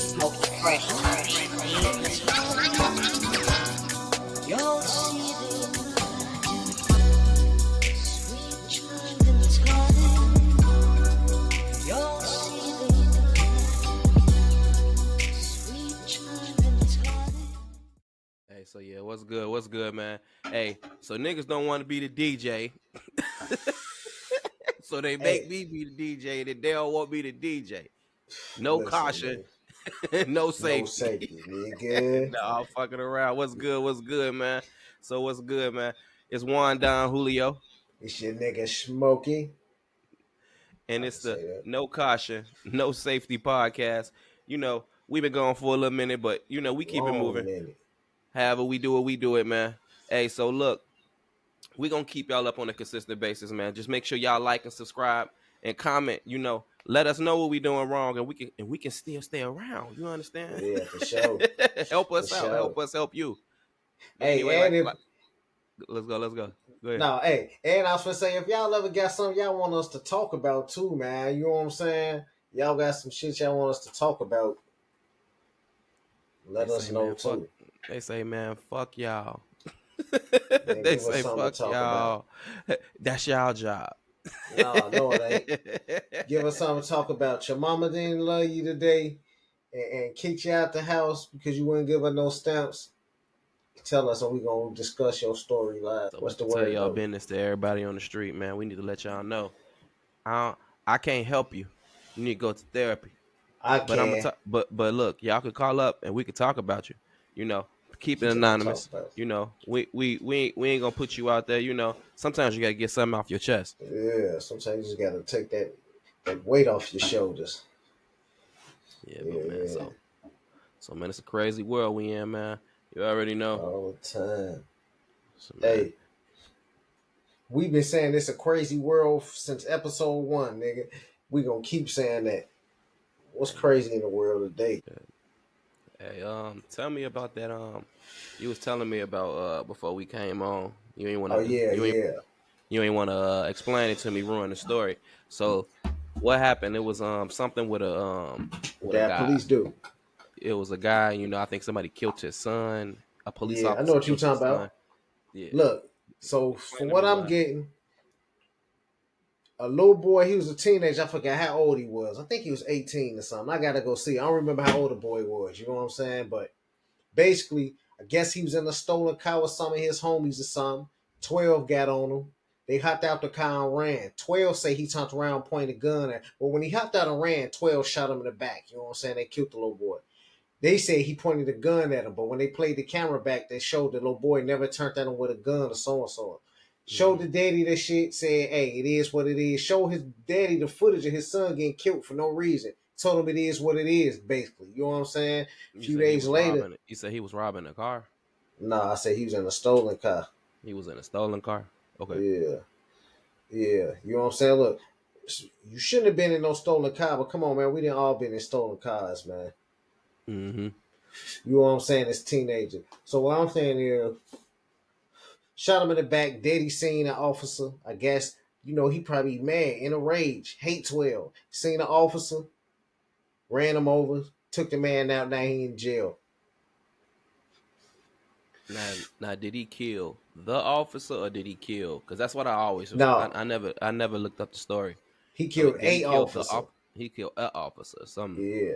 Smokey fresh. You'll see the sweet child and tiny. You'll see the sweet child and tiny. Hey, so yeah, what's good? What's good, man? Hey, so niggas don't want to be the DJ. So they make me be the DJ, and they don't want me to DJ. No Listen, caution, man. no safety. No safety, nigga. No, I'm fucking around. What's good? What's good, man? So what's good, man? It's WanDonJulio, It's your nigga Smokey. and I it's can the say that. No Caution, No Safety podcast. You know, we've been going for a little minute, but you know, we keep it Long moving. minute. However we do it, man. Hey, so look, we're gonna keep y'all up on a consistent basis, man. Just make sure y'all like and subscribe and comment. You know, let us know what we doing wrong, and we can still stay around. You understand? Yeah, for sure. Help us For out. sure. Help us help you. But Hey, anyway, and if let's go. Go ahead. no, hey, and I was gonna say if y'all ever got something y'all want us to talk about too, man, you know what I'm saying? Y'all got some shit y'all want us to talk about. Let They us say, know man, too. They say, man, fuck y'all. Man, They give us say, something to fuck talk y'all. That's y'all job. No, it ain't. Give us something to talk about. Your mama didn't love you today and kicked you out the house because you wouldn't give her no stamps. Tell us and we gonna discuss your story live. So we What's the can tell word y'all though? business to everybody on the street, man. We need to let y'all know. I can't help you. You need to go to therapy. I But I'm gonna can. talk. But look, y'all could call up and we could talk about you. You know, keep it What y'all talk anonymous. about? You know, we ain't gonna put you out there. You know, sometimes you gotta get something off your chest. Yeah, sometimes you just gotta take that weight off your shoulders. Yeah, but man, Yeah, so man, it's a crazy world we in, man. You already know. all the time. So man, Hey, we've been saying this a crazy world since episode 1, nigga. We gonna keep saying that. What's crazy in the world today? hey, tell me about that. You was telling me about before we came on. You ain't Oh wanna yeah, yeah. you ain't wanna explain it to me, ruin the story. So what happened? It was something What with a that guy. police do? It was a guy, you know, I think somebody killed his son. A police Yeah, I know officer what you killed talking his son. about. Yeah. Look, so Explain from to what me I'm what. getting, a little boy, he was a teenager. I forgot how old he was. I think he was 18 or something. I gotta go see. I don't remember how old the boy was. You know what I'm saying? But basically, I guess he was in a stolen car with some of his homies or something. 12 got on him. They hopped out the car and ran. 12 say he turned around, pointed a gun at. But when he hopped out and ran, 12 shot him in the back. You know what I'm saying? They killed the little boy. They say he pointed a gun at him, but when they played the camera back, they showed the little boy never turned at him with a gun or so and so. Showed the daddy the shit, said, hey, it is what it is. Showed his daddy the footage of his son getting killed for no reason. Told him it is what it is, basically. You know what I'm saying? A You few said he days was later, robbing it. You said he was robbing a car. nah, I said he was in a stolen car. He was in a stolen car. Okay. Yeah. Yeah. You know what I'm saying? Look, you shouldn't have been in no stolen car, but come on, man. We didn't all been in stolen cars, man. Mm-hmm. You know what I'm saying? As teenagers. So what I'm saying is, shot him in the back. Daddy seen an officer. I guess, you know, he probably mad, in a rage, hate 12. Seen an officer, ran him over, took the man out. Now he in jail. Now, did he kill the officer or did he kill? Because that's what I always. No, I never looked up the story. he So killed did he a kill officer. He killed an officer. Some Yeah.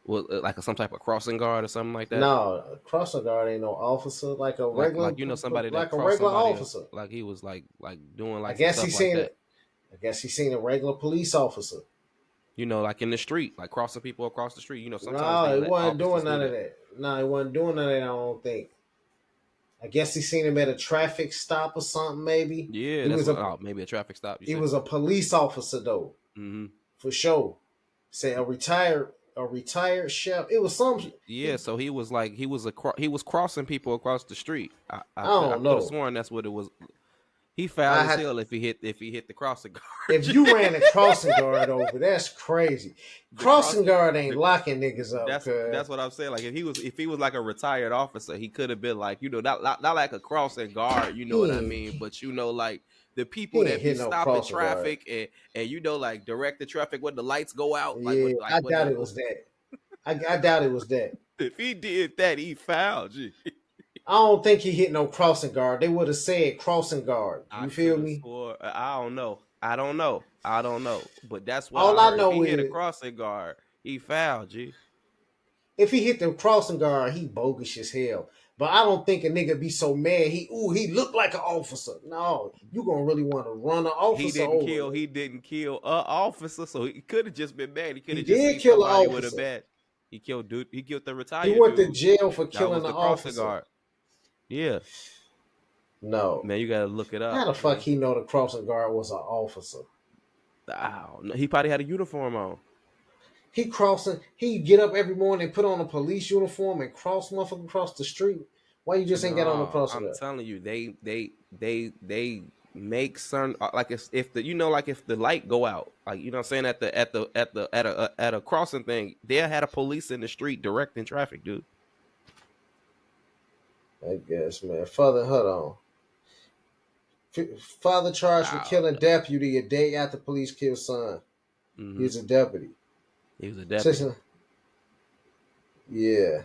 was like some type of crossing guard or something like that. No, a crossing guard ain't no officer. Like you know somebody that Like a crossed regular somebody officer. like he was like doing I like some guess he stuff like seen that. it. I guess he seen a regular police officer. You know, like in the street, like crossing people across the street. You know, sometimes No, they he let wasn't doing officers do none of that. that. No, he wasn't doing none of that, I don't think. I guess he seen him at a traffic stop or something, maybe. Yeah, He that's was what. a Oh, maybe a traffic stop. You he said. was a police officer though, Mm-hmm. for sure. Say a retired chef. It was some. Yeah, so he was like he was crossing people across the street. I I don't could have know. sworn that's what it was. He foul I as had hell if he hit the crossing if guard. you ran a crossing guard over, that's crazy. the cross Crossing guard ain't the locking niggas up, cuz. that's what I'm saying. Like if he was like a retired officer, he could have been like, you know, not like a crossing guard, you know what I mean? But you know, like the He people ain't that be hit no stopping crossing guard. traffic and you know, like direct the traffic when the lights go out, Yeah, I when doubt the it was that. I doubt it was that. If he did that, he fouled you. I don't think he hit no crossing guard. They would have said crossing guard. I You could feel have me? swore. I don't know. I don't know. I don't know. But that's what All I I heard. If he know hit a is crossing guard, he fouled you. if he hit the crossing guard, he bogus as hell. But I don't think a nigga be so mad. He looked like an officer. No, you gonna really want to run an He officer didn't over, kill. nigga. He didn't kill a officer, so he could have just been mad. He could He have just did seen kill an somebody with a officer. bat. He killed dude. He killed the He retired went to dude. jail for That killing was an the crossing officer. guard. Yeah, No. man, you gotta look it How up, the fuck man. he know the crossing guard was an officer? I don't know. He probably had a uniform on. He crossing. He get up every morning, put on a police uniform, and cross motherfucker across the street. Why you just ain't got on the No, crossing I'm guard? telling you, they make certain like if the like if the light go out, like you know what I'm saying at a crossing thing, they had a police in the street directing traffic, dude. I guess, man. Father, hold on. Father charged with Wow. killing deputy a day after police killed son. He Mm-hmm. was a deputy. He was a deputy. Listen, yeah.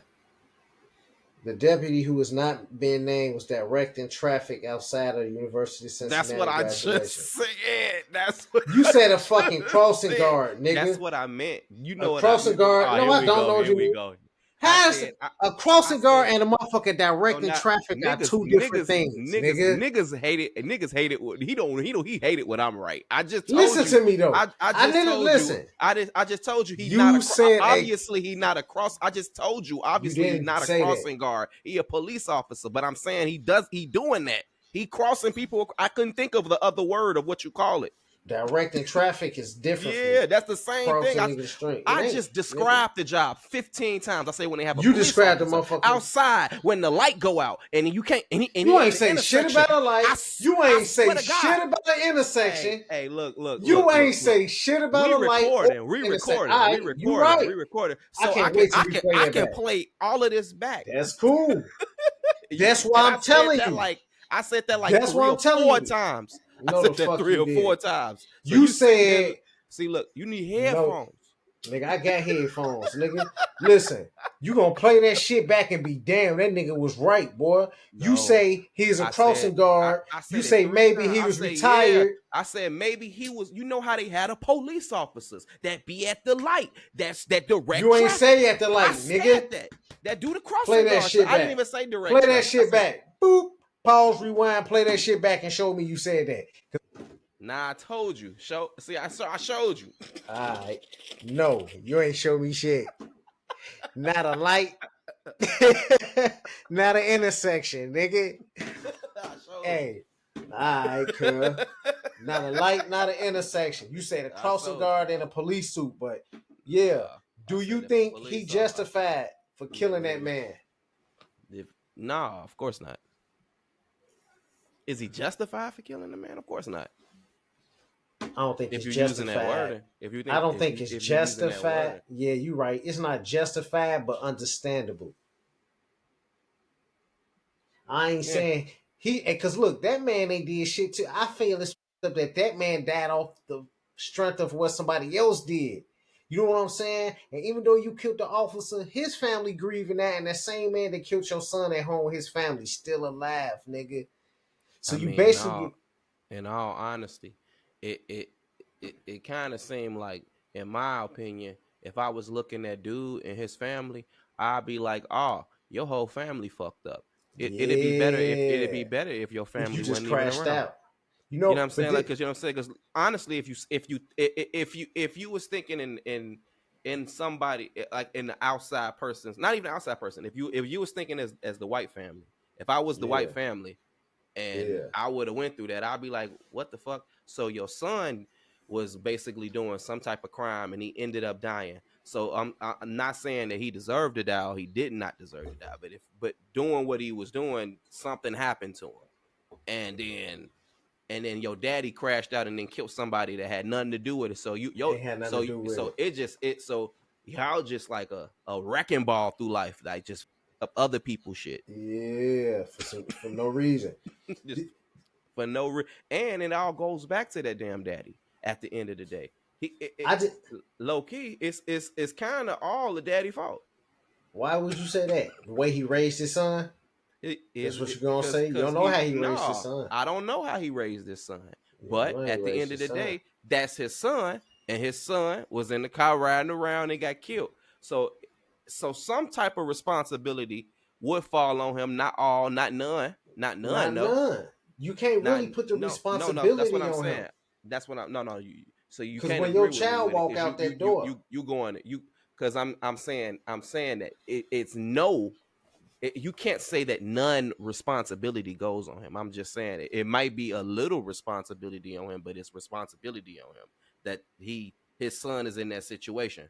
The deputy who was not being named was directing traffic outside of the University of That's what Cincinnati I graduation. just said. That's what You I said a just fucking crossing said. guard, nigga. That's what I meant. You know A what I crossing mean? guard. Oh, No, here I we don't know go. what Here you we mean. go. How's a I crossing guard said and a motherfucker so directing now traffic are two different things, nigga. niggas hate it. He hated what I'm right. I just told Listen you. to me though. I I just didn't told you. listen. I just told you he not You said obviously he not a cross. I just told you you obviously he didn't not a say that. crossing guard. He a police officer. But I'm saying he doing that. He crossing people. I couldn't think of the other word of what you call it. Directing traffic is different from Yeah, that's the same thing. crossing niggas street. It I ain't, just nigga. described the job 15 times. I say when they have a You police described the officer motherfucker. outside when the light go out and you can't and You he ain't at the say shit intersection. about a light. You I ain't say swear to shit God. about the intersection. Hey, look. You ain't say shit about We a light or recording, the intersection. All right, you right. we recording. I So can't wait till we play I that can back. play all of this back. That's cool. That's And why I'm telling you. I said that like That's three why or I'm telling four you. times. I No, said the that fuck three you or four did. times. So You sitting there, said see, look, you need no, headphones. nigga. I got headphones, nigga. Listen, you gonna play that shit back and be damn. That nigga was right, boy. You No. say he's a crossing guard. I said You it say 3 maybe times. he I was say, retired. yeah. I said maybe he was. You know how they had a police officers that be at the light. That direct. You ain't traffic. say at the light, I nigga. said that do the crossing Play that guard. shit I didn't back. even say direct. Play that traffic. shit back. Boop. Pause. Rewind. Play that shit back and show me you said that. Nah, I told you. See, I showed you. All right. No, you ain't show me shit. Not a light. Not an intersection, nigga. Hey. All right, cuz. Not a light, not an intersection. You said a crossing guard in a police suit, but yeah. Do you think he justified for killing that man? Nah, of course not. Is he justified for killing the man? Of course not. I don't think If it's you're using justified. that wording, I don't think it's justified. Yeah, you're right. It's not justified, but understandable. I ain't saying because look, that man ain't did shit too. I feel it's up that man died off the strength of what somebody else did. You know what I'm saying? And even though you killed the officer, his family grieving that, and that same man that killed your son at home, his family still alive, nigga. So you basically, in all honesty, it kind of seemed like, in my opinion, if I was looking at dude and his family, I'd be like, oh, your whole family fucked up. It'd be better if your family you just wasn't even crashed around. out. You You know know what I'm saying? but Because honestly, if you was thinking in somebody like in the outside person's, not even outside person, if you was thinking as the white family, if I was the white family and I would have went through that, I'd be like, what the fuck? So your son was basically doing some type of crime and he ended up dying. So I'm not saying that he deserved to die or he did not deserve to die, but doing what he was doing, something happened to him, and then your daddy crashed out and then killed somebody that had nothing to do with it. So y'all just like a wrecking ball through life, like just other people's shit. Yeah, for no reason. Just for no reason. And it all goes back to that damn daddy at the end of the day. I did. Low key, it's kind of all the daddy fault. Why would you say that? The way he raised his son. It That's is what you're gonna say. You don't because know he how he raised his no, son. I don't know how he raised his son, You don't but know how he at the raised end of his the son. day, that's his son, and his son was in the car riding around and got killed. So, some type of responsibility would fall on him. Not all, not none, not none. Not No, none. You can't not really put the no. That's what responsibility I'm on him. saying. That's what I'm no. So you Because can't when your agree with me child with it walk because out that door, you going you because I'm saying that it's no you can't say that none responsibility goes on him. I'm just saying it might be a little responsibility on him, but it's responsibility on him that his son is in that situation.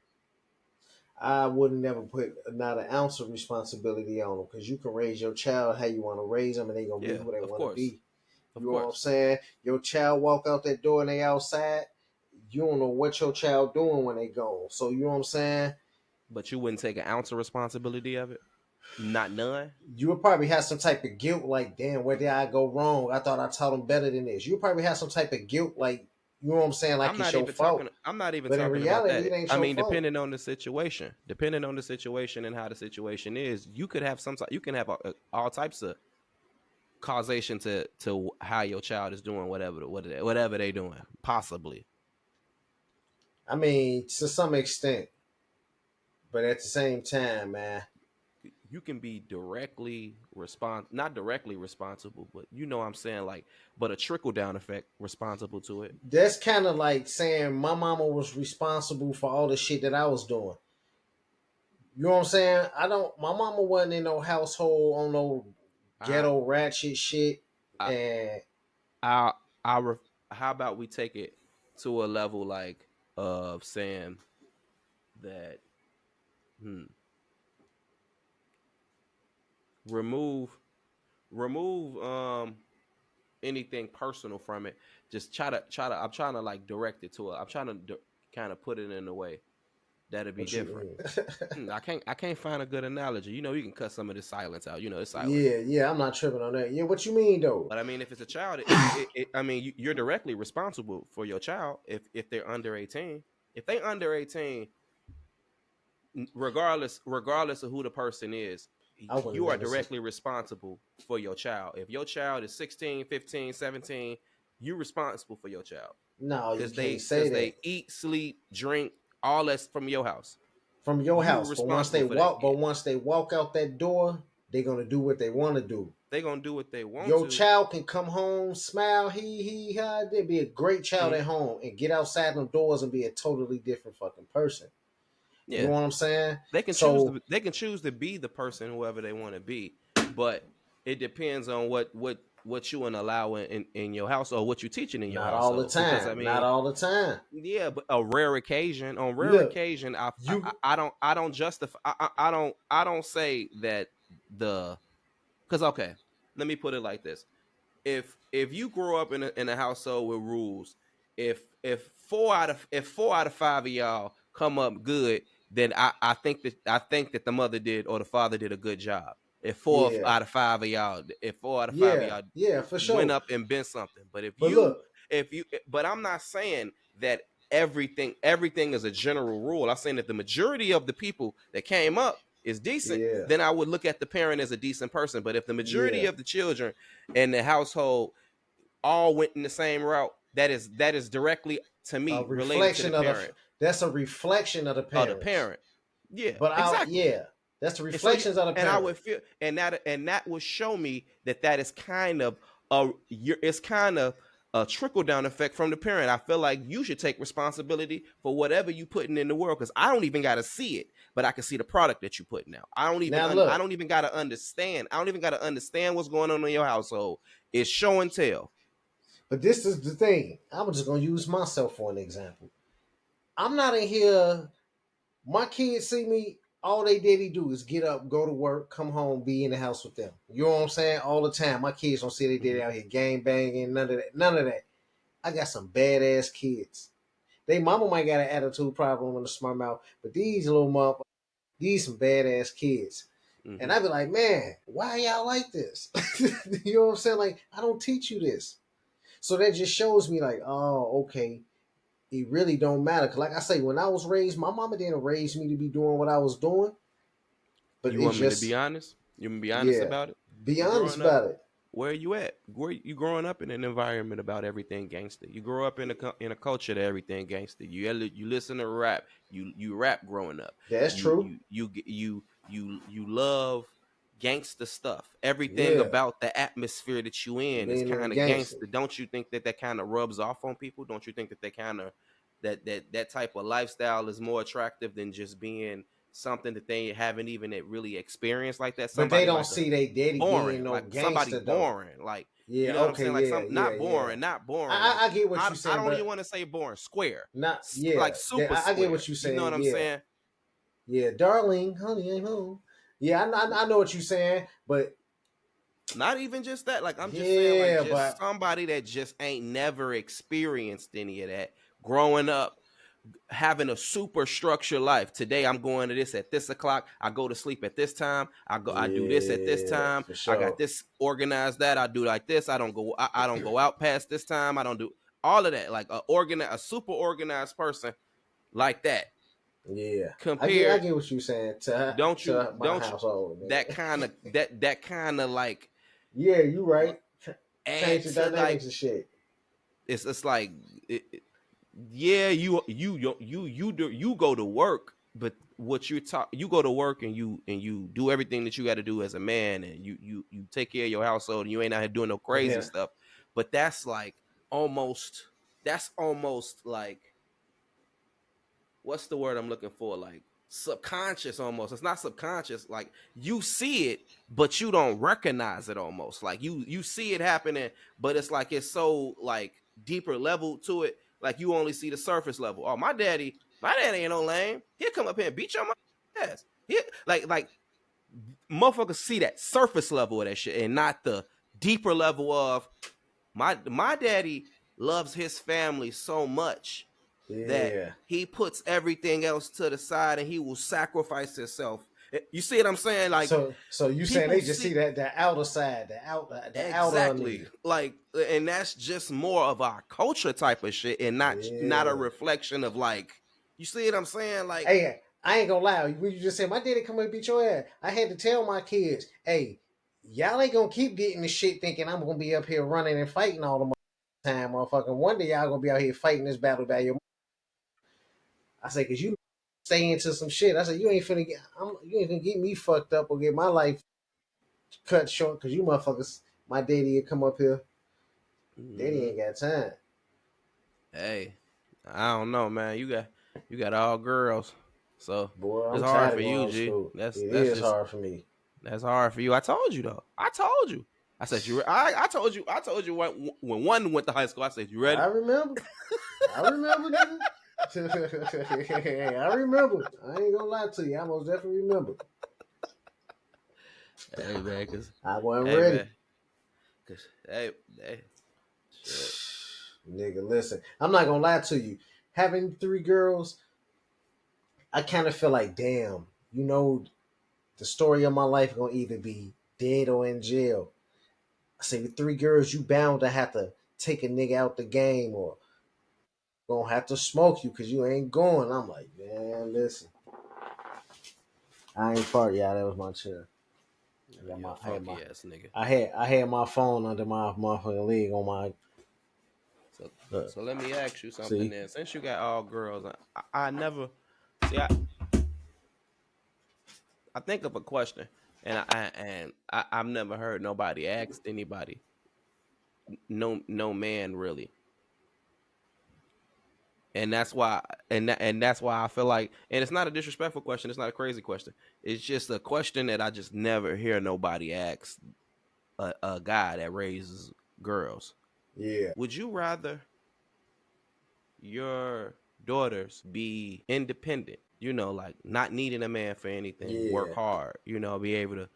I wouldn't never put not an ounce of responsibility on them because you can raise your child how you want to raise them and they gonna be Yeah, who they of want to course, be. of You know what I'm course. saying? Your child walk out that door and they outside. You don't know what your child doing when they go. So you know what I'm saying? But you wouldn't take an ounce of responsibility of it, not none. You would probably have some type of guilt, like, damn, where did I go wrong? I thought I taught them better than this. You probably have some type of guilt, like, you know what I'm saying, like I'm it's not your even talking. fault. I'm not even But in talking about reality, that. it ain't I your mean, fault. depending on the situation and how the situation is, you could have you can have all types of causation to how your child is doing whatever they doing possibly. I mean, to some extent, but at the same time, man, You can be not directly responsible, but you know what I'm saying, like, but a trickle down effect responsible to it. that's kind of like saying my mama was responsible for all the shit that I was doing. You know what I'm saying? I don't. My mama wasn't in no household on no I ghetto ratchet shit, I and I I how about we take it to a level like of saying that hmm, remove remove anything personal from it. Just try to I'm trying to like direct it to it. I'm trying to kind of put it in a way that'll be what you different. mean? I can't find a good analogy. You can cut some of the silence out. It's silent. Yeah, yeah, I'm not tripping on that. Yeah, what you mean though? But I mean, if it's a child, I mean, you're directly responsible for your child if they're under 18. If they under 18, regardless of who the person is, I would have you are never said. directly responsible for your child. If your child is 16, 15, 17, you're responsible for your child No, you because can't they say because that they eat, sleep, drink, all that's from your house. from your You were house. responsible for that kid. Once they walk out that door, they're gonna do what they want to do. They're gonna do what they want Your to. child can come home, smile, he, ha. They'd be a great child at Mhm. home and get outside them doors and be a totally different fucking person. You Yeah, know what I'm saying? they can choose So to they can choose to be the person whoever they want to be, but it depends on what you want to allow in your house or what you're teaching in your not all the household. Because I time. Not mean, all the time. yeah, but a rare occasion, on rare Look, occasion, you I don't justify I don't say that the because okay, let me put it like this: if you grow up in a household with rules, if 4 out of 5 of y'all come up good, then I think that the mother did or the father did a good job. If four yeah. out of five of y'all, if 4 out of 5 of Yeah, y'all yeah, for went sure. up and been something, but But look, but I'm not saying that everything is a general rule. I'm saying that the majority of the people that came up is decent, yeah, then I would look at the parent as a decent person. But if the majority yeah. of the children in the household all went in the same route, that is directly to A me related to the reflection of parent that's a reflection of the of the parents. parent. Yeah, But I exactly. yeah, that's the And so you reflections of the and I parent. would feel and that would show me that is kind of it's kind of a trickle down effect from the parent. I feel like you should take responsibility for whatever you putting in the world because I don't even got to see it, but I can see the product that you putting out. Now I look, don't even got to understand. I don't even got to understand what's going on in your household. It's show and tell. but this is the thing. I'm just gonna use myself for an example. I'm not in here. My kids see me. All they daddy do is get up, go to work, come home, be in the house with them. You know what I'm saying? All the time. My kids don't see they daddy Mhm. out here gang banging. None of that. None of that. I got some badass kids. They mama might got an attitude problem and a smart mouth, but these little motherfuckers, these some badass kids. And Mhm. I be like, man, why y'all like this? You know what I'm saying? Like, I don't teach you this. So that just shows me, like, oh, okay. it really don't matter. Cause like I say, when I was raised, my mama didn't raise me to be doing what I was doing. But You it's want me to be just, honest? You want me to be honest yeah, about it? be You honest growing up, about it. where are you at? Where you growing up in an environment about everything gangster? You grow up in a culture that everything gangster. You listen to rap. You rap growing up. That's true. You love gangster stuff. Everything Yeah, about the atmosphere that you in is being in a kind of gangster. gangster. Don't you think that kind of rubs off on people? Don't you think that they kind of that type of lifestyle is more attractive than just being something that they haven't even really experienced like that? But they Somebody don't like see they daddy being boring, no like somebody gangster though. boring, like you Yeah, know what I'm okay, saying, like yeah, some yeah, yeah. not boring, like I get what you're I saying, don't even but want to say boring, square, not like yeah. super I get square. what you're You know what saying. I'm Yeah, saying? yeah, darling, honey, ain't home. Yeah, I know what you're saying, but Not even just that. Like I'm just saying, like yeah, just but somebody that just ain't never experienced any of that growing up, having a super structured life. Today I'm going to this at this o'clock. I go to sleep at this time. I do this at this yeah, time. for I got sure. this organized that. I do like this. I don't go out past this time. I don't do all of that. Like a super organized person like that. Yeah, I Compared, get what you're saying to my don't you household, man. that kind of like Yeah, you right. Change add the to like dynamics and shit. it's like yeah, you go to work, but what you go to work and you do everything that you got to do as a man, and you take care of your household, and you ain't out here doing no But crazy then, stuff. But almost that's almost like, what's the word I'm looking for? Like subconscious almost. It's not subconscious. Like you see it, but you don't recognize it almost. Like you see it happening, but it's like it's so like deeper level to it. Like you only see the surface level. Oh, my daddy ain't no lame. He'll come up here and beat your ass. He like motherfuckers see that surface level of that shit and not the deeper level of my daddy loves his family so much that yeah. he puts everything else to the side and he will sacrifice himself. You see what I'm saying? Like So you saying people they just see see that the outer side, the outer of exactly me. like, and that's just more of our culture type of shit, and not a Yeah. reflection of like, you see what I'm saying? Like, Hey, I ain't gonna lie. When you just said my daddy come and beat your ass, I had to tell my kids, hey, y'all ain't gonna keep getting the shit thinking I'm gonna be up here running and fighting all the time, motherfucker. One day y'all gonna be out here fighting this battle by your. I say, cause you stay into some shit. I said, you ain't finna get me fucked up or get my life cut short, cause you motherfuckers, my daddy will come up here. Daddy mhm. ain't got time. Hey, I don't know, man. You got all girls, so Boy, it's I'm hard tired for of you, going to G. school. It That's is just hard for me. that's hard for you. I told you though. I told you. I said you. I told you. I told you when one went to high school. I said you ready. I remember. I remember, nigga. I remember. I ain't gonna lie to you. I most definitely remember. Hey man, cause I wasn't hey ready. man, cause hey, shit. Nigga, listen. I'm not gonna lie to you. Having three girls, I kind of feel like, damn, the story of my life gonna either be dead or in jail. I say with three girls, you bound to have to take a nigga out the game or gonna have to smoke you because you ain't going. I'm like, man, listen. I ain't fart, y'all. That was my chair. I got You my a I had my funky ass nigga. I had my phone under my motherfucking leg on my So uh, so let me ask you something see. then. Since you got all girls, I never see. I think of a question, and I've never heard nobody ask anybody. No man really, and that's why I feel like, and it's not a disrespectful question. It's not a crazy question. It's just a question that I just never hear nobody ask a guy that raises girls. Yeah. Would you rather your daughters be independent, like not needing a man for anything, work Yeah. hard, be able to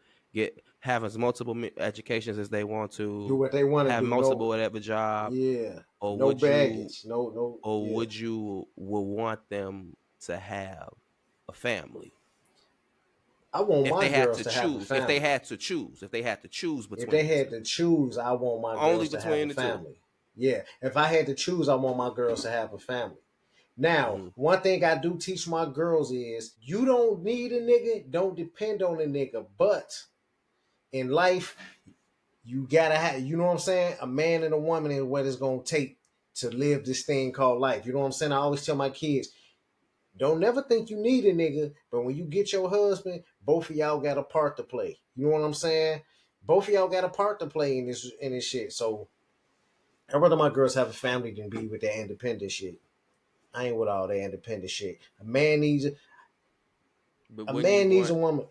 have as multiple educations as they want Do to, what they want to have do. multiple No, whatever job, yeah. or No would you baggage. No, or yeah. would want them to have a family I want if my they had girls to to have a choose if they family. had to choose if they had to choose If they between the had two, to choose, I want my only girls to have between a the two. family. Yeah. If I had to choose, I want my girls to have a family. Now, Mm-hmm. one thing I do teach my girls is you don't need a nigga, don't depend on a nigga. But in life, you gotta have, you know what I'm saying? A man and a woman is what it's gonna take to live this thing called life. You know what I'm saying? I always tell my kids, don't never think you need a nigga, but when you get your husband, both of y'all got a part to play. You know what I'm saying? Both of y'all got a part to play in this shit. So I'd rather my girls have a family than be with that independent shit. I ain't with all that independent shit. But A wouldn't you man needs want? a woman.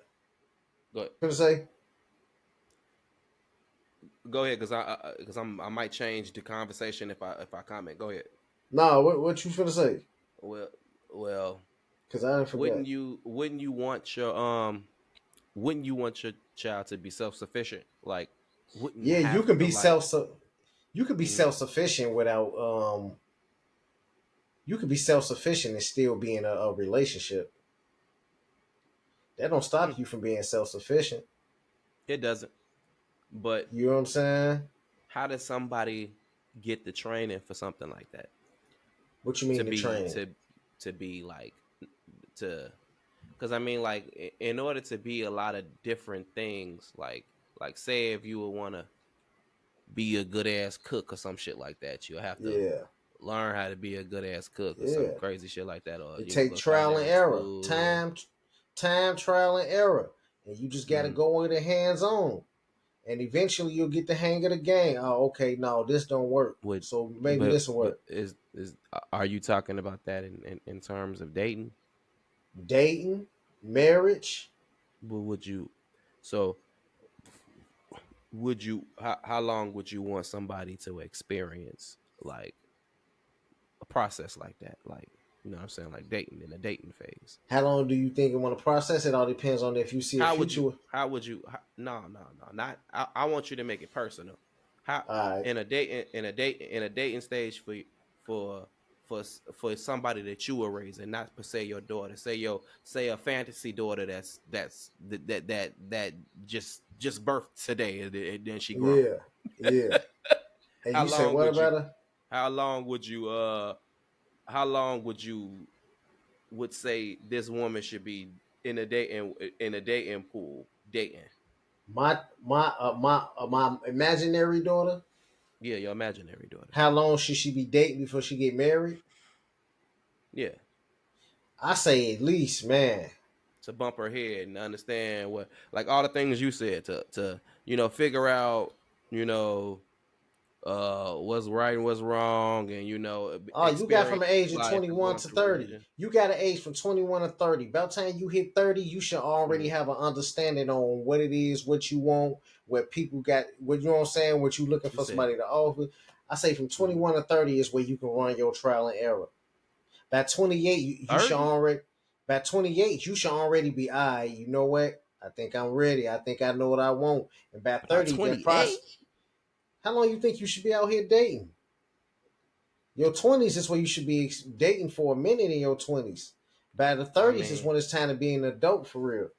Go Gonna say, go ahead, because I might change the conversation if I comment. Go ahead. nah, what you finna say? Well, well, Cause I didn't forget. wouldn't you want your child to be self sufficient? Like, wouldn't Yeah, have to like. you could be Mhm. self sufficient without you could be self sufficient and still be in a relationship. That don't Hmm, stop you from being self sufficient. it doesn't. But You know what I'm saying? how does somebody get the training for something like that? What you To mean the be training? to be like to because I mean like in order to be a lot of different things, like say if you would want to be a good ass cook or some shit like that, you'll have to Yeah, learn how to be a good ass cook or some yeah. crazy shit like that, or It you know, take go to trial and culinary error, school. time, trial and error, and you just got to Mm-hmm. go with it hands on, and eventually you'll get the hang of the game. Oh, okay, no, this don't work, Would so maybe this will but work. is are you talking about that in terms of dating? Dating, marriage. Would you so would you how long would you want somebody to experience like a process like that, like you know what I'm saying, like dating in a dating phase? How long do you think you want to process it? All depends on if you see a future. How would you no not I want you to make it personal. How All right, in a dating stage for for somebody that you were raising, not per se your daughter, say a fantasy daughter that just birthed today, and then she grown. yeah, yeah. And How you said long what would you about her? how long would you how long would say this woman should be in a dating pool dating? My imaginary daughter. Yeah, your imaginary daughter. How long should she be dating before she get married? Yeah, I say at least, man. to bump her head and understand what, like all the things you said, to you know, figure out, you know, what's right and what's wrong, and you know, Oh, you got from experience the age of life and 21 going to through 30. religion. You got an age from 21 to 30. By the time you hit 30, you should already Mm-hmm. have an understanding on what it is, what you want, what people got, what you know what I'm saying, what you looking You for said, somebody to offer. I say from mm-hmm. 21 to 30 is where you can run your trial and error. By 28, you should 30. already by 28, you should already be you know what? I think I'm ready. I think I know what I want. And by By 30, that 28. process, how long you think you should be out here dating? Your 20s is where you should be dating for a minute in your 20s. By the I 30s is mean, when it's time to be an adult for real.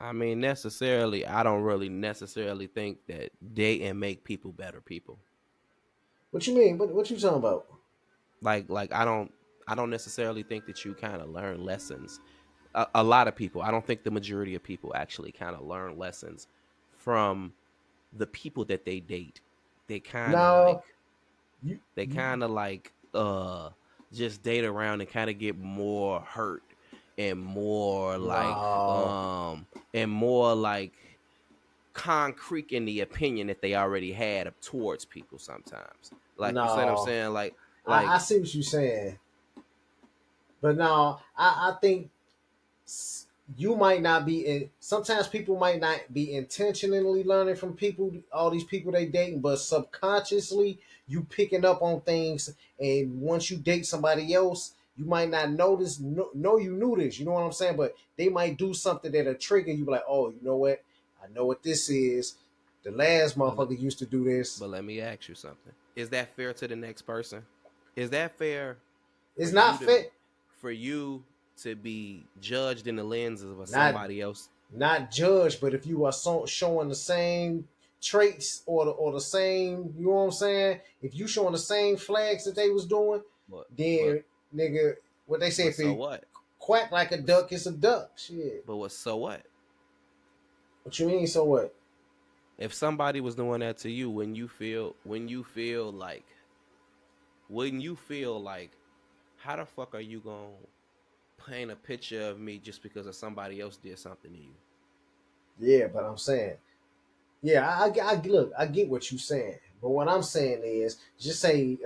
necessarily, I don't really necessarily think that dating make people better people. What you mean? What you talking about? Like I don't necessarily think that you kind of learn lessons. A lot of people, I don't think the majority of people actually kind of learn lessons from the people that they date. They kind of No, like you, they you kind of like just date around and kind of get more hurt and no, more like concrete in the opinion that they already had up towards people sometimes. Like you see what I'm no. saying? I Like see what you're saying, but no, I think you might not be in, sometimes people might not be intentionally learning from people, all these people they dating, but subconsciously you picking up on things, and once you date somebody else you might not notice, know you knew this, you know what I'm saying, but they might do something that'll trigger you, like, oh, you know what, I know what this is, the last but motherfucker used to do this. But let me ask you something. Is that fair to the next person? Is that fair for It's you not to fit, for you to be judged in the lenses of not somebody else? not judge, but if you are showing the same traits, or the same, you know what I'm saying? If you showing the same flags that they was doing, But but then nigga, What they say, But if so it what? quack like a duck, it's a duck. Shit. But what? So what? What you mean? So what? If somebody was doing that to you, when you feel like, how the fuck are you gonna paint a picture of me just because of somebody else did something to you? Yeah, but I'm saying, yeah, I look, I get what you're saying, but what I'm saying is, just say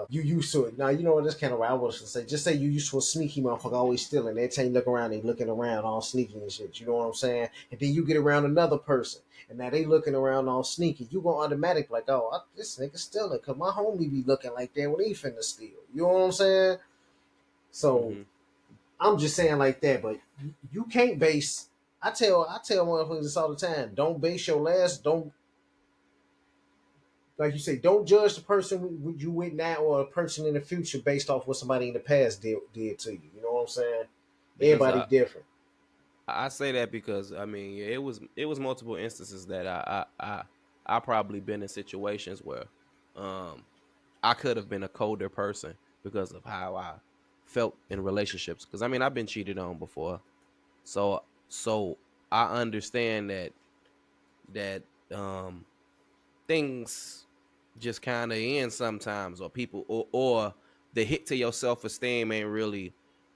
you used to it. Now you know what, this kind of way I was to say. Just say you used to a sneaky motherfucker, always stealing. Every time you look around, they looking around all sneaky and shit. You know what I'm saying? And then you get around another person, and now they looking around all sneaky. You gonna automatic like, oh, this nigga stealing, cause my homie be looking like that when he finna steal. You know what I'm saying? So Mm-hmm. I'm just saying like that, but you can't base. I tell motherfuckers this all the time. Don't base your last. Don't, like you say. Don't judge the person you with now or a person in the future based off what somebody in the past did to you. You know what I'm saying? Because Everybody different. I say that because I mean, yeah, it was multiple instances that I probably been in situations where um I could have been a colder person because of how I felt in relationships. Because I mean, I've been cheated on before, so I understand that um things just kind of end sometimes, or people, or the hit to your self-esteem ain't really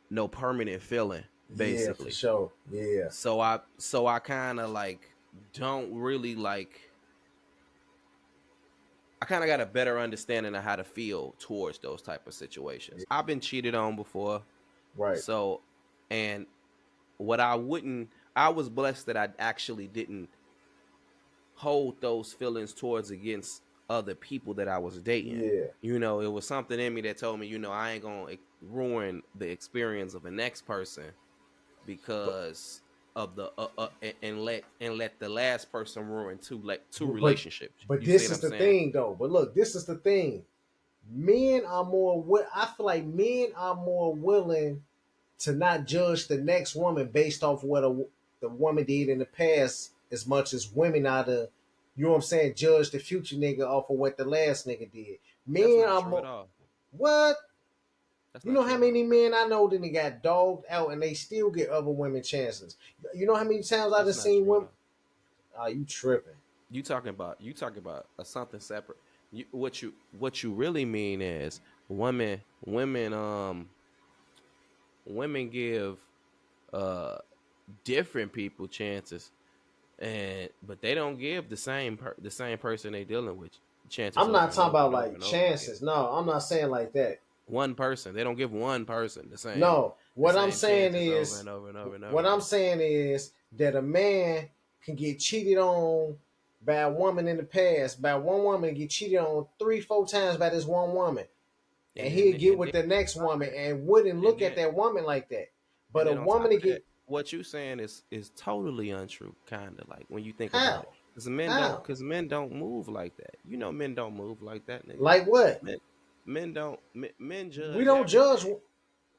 no permanent feeling, Yeah, for basically. sure. Yeah, So I kind of like don't really like, I kind of got a better understanding of how to feel towards those type of situations. I've been cheated on before. right. So, and what I wouldn't, I was blessed that I actually didn't hold those feelings towards against other people that I was dating. Yeah, It was something in me that told me, I ain't gonna ruin the experience of the next person but because of the and let the last person ruin two but but, relationships. but You see this what is I'm the saying? thing though. But look, this is the thing. Men are more. I feel like men are more willing to not judge the next woman based off what the woman did in the past as much as women are to, you know what I'm saying, judge the future nigga off of what the last nigga did. That's Men not are true at more, all. what? That's You not know true how at all. many men I know that they got dogged out and they still get other women chances. You know how many times I That's just not seen true at women. all. Oh, you tripping? You talking about something separate. What you really mean is women give uh different people chances, and but they don't give the same person they dealing with chances I'm not over and talking over about and over like and over again. chances. No, I'm not saying like that. One person, they don't give one person the same No, the what I'm same saying chances over is, and over and over and over what I'm again. saying is that a man can get cheated on by a woman in the past, by one woman, get cheated on 3, 4 times by this one woman, and And then he'd get and with then the next stop woman that. and wouldn't And look at then that woman like that. and But a then on woman top to of that, get what you saying is totally untrue, kind of like when you think about how? it. How? Because men don't move like that. Men don't move like that, nigga. Like what? Men men don't men We judge don't judge. everything.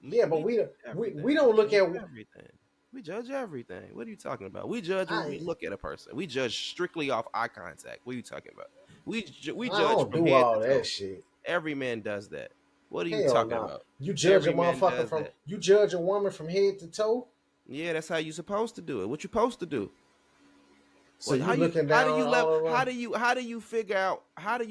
Yeah, but We we judge we everything. We don't look judge at. everything. We judge everything. What are you talking about? We judge when we I look at a person. We judge strictly off eye contact. What are you talking about? We I judge don't from do head all to that toe. shit. Every man does that. What are you Hell talking no. about? You judge a Every man motherfucker does from that. you judge a woman from head to toe. Yeah, that's how you supposed to do it. What you supposed to do? So What you looking down all around. how do you figure out how to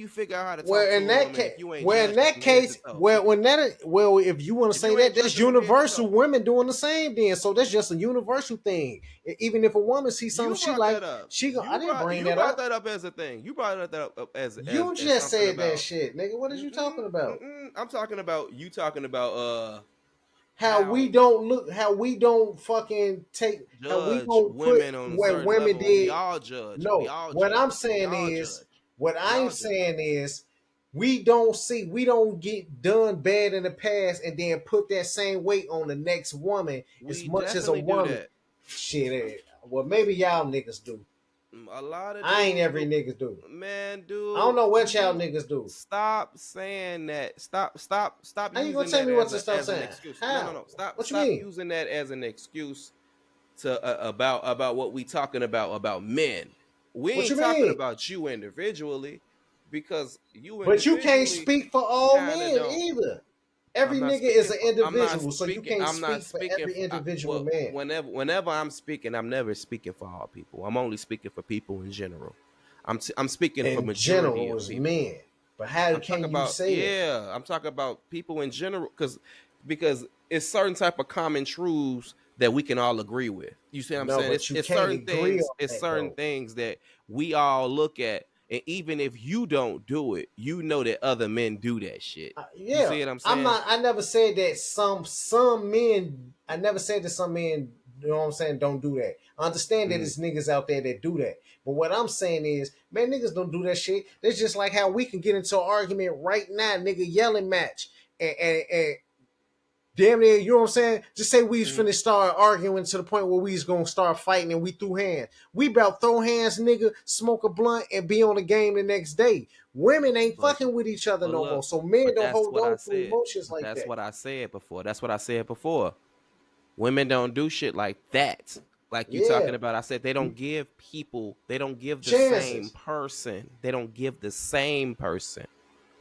talk Well, to in a that woman case, if you ain't well, in judged her that from head to case, toe? well, if you want to If say you that, ain't that's judged her from head to universal. toe, Women doing the same then. So that's just a universal thing. Even if a woman sees something you she brought like, that up. I You didn't brought bring you that brought up. that up as a thing. You brought that up as You as just something said that about. shit, nigga. What is you talking about? I'm talking about you talking about How we how don't look, how we don't fucking take, how we judge don't put women on a what certain women level. We did. all judge. We No, all what I'm judge. We saying all is, judge. what We I'm all judge. saying is, we don't get done bad in the past and then put that same weight on the next woman as We much as a definitely do woman. that. Shit, well, maybe y'all niggas do. A lot of I ain't dudes every do. niggas do. Man, I don't dude, know what y'all you niggas do. stop saying that. Stop How you gonna using tell that me what as to stop an saying? excuse. No, no, How? no. Stop What you stop mean? using that as an excuse to about what we talking about men. We What ain't you talking mean? about you individually because you But you can't individually speak for all kind of men don't. either. Every I'm not nigga is speaking an for. I'm not individual, so you speaking. can't I'm not speak for speaking every for. individual Well, man. whenever I'm speaking, I'm never speaking for all people. I'm only speaking for people in general. I'm speaking for In majority general, of is people. men. But how I'm talking can you about say that? yeah. I'm talking about people in general because it's certain type of common truths that we can all agree with. You see what I'm No, saying? but you It's can't certain agree things. on It's that certain though. things that we all look at, and even if you don't do it, you know that other men do that shit. You Yeah, see what I'm I'm saying? not. I never said that some men. I never said that some men. You know what I'm saying? Don't do that. I understand that Mm. there's niggas out there that do that. But what I'm saying is, man, niggas don't do that shit. It's just like how we can get into an argument right now, nigga, yelling match, and damn near, you know what I'm saying? Just say we was Mm. finna start arguing to the point where we was gonna start fighting and we threw hands. We about throw hands, nigga, smoke a blunt, and be on the game the next day. Women ain't But fucking with each other but no more. look, So men but don't that's hold what I on to said. emotions But like that's that. what I said before. That's what I said before. Women don't do shit like that. Like you Yeah. talking about, I said they don't give people, they don't give the same Chances. person, they don't give the same person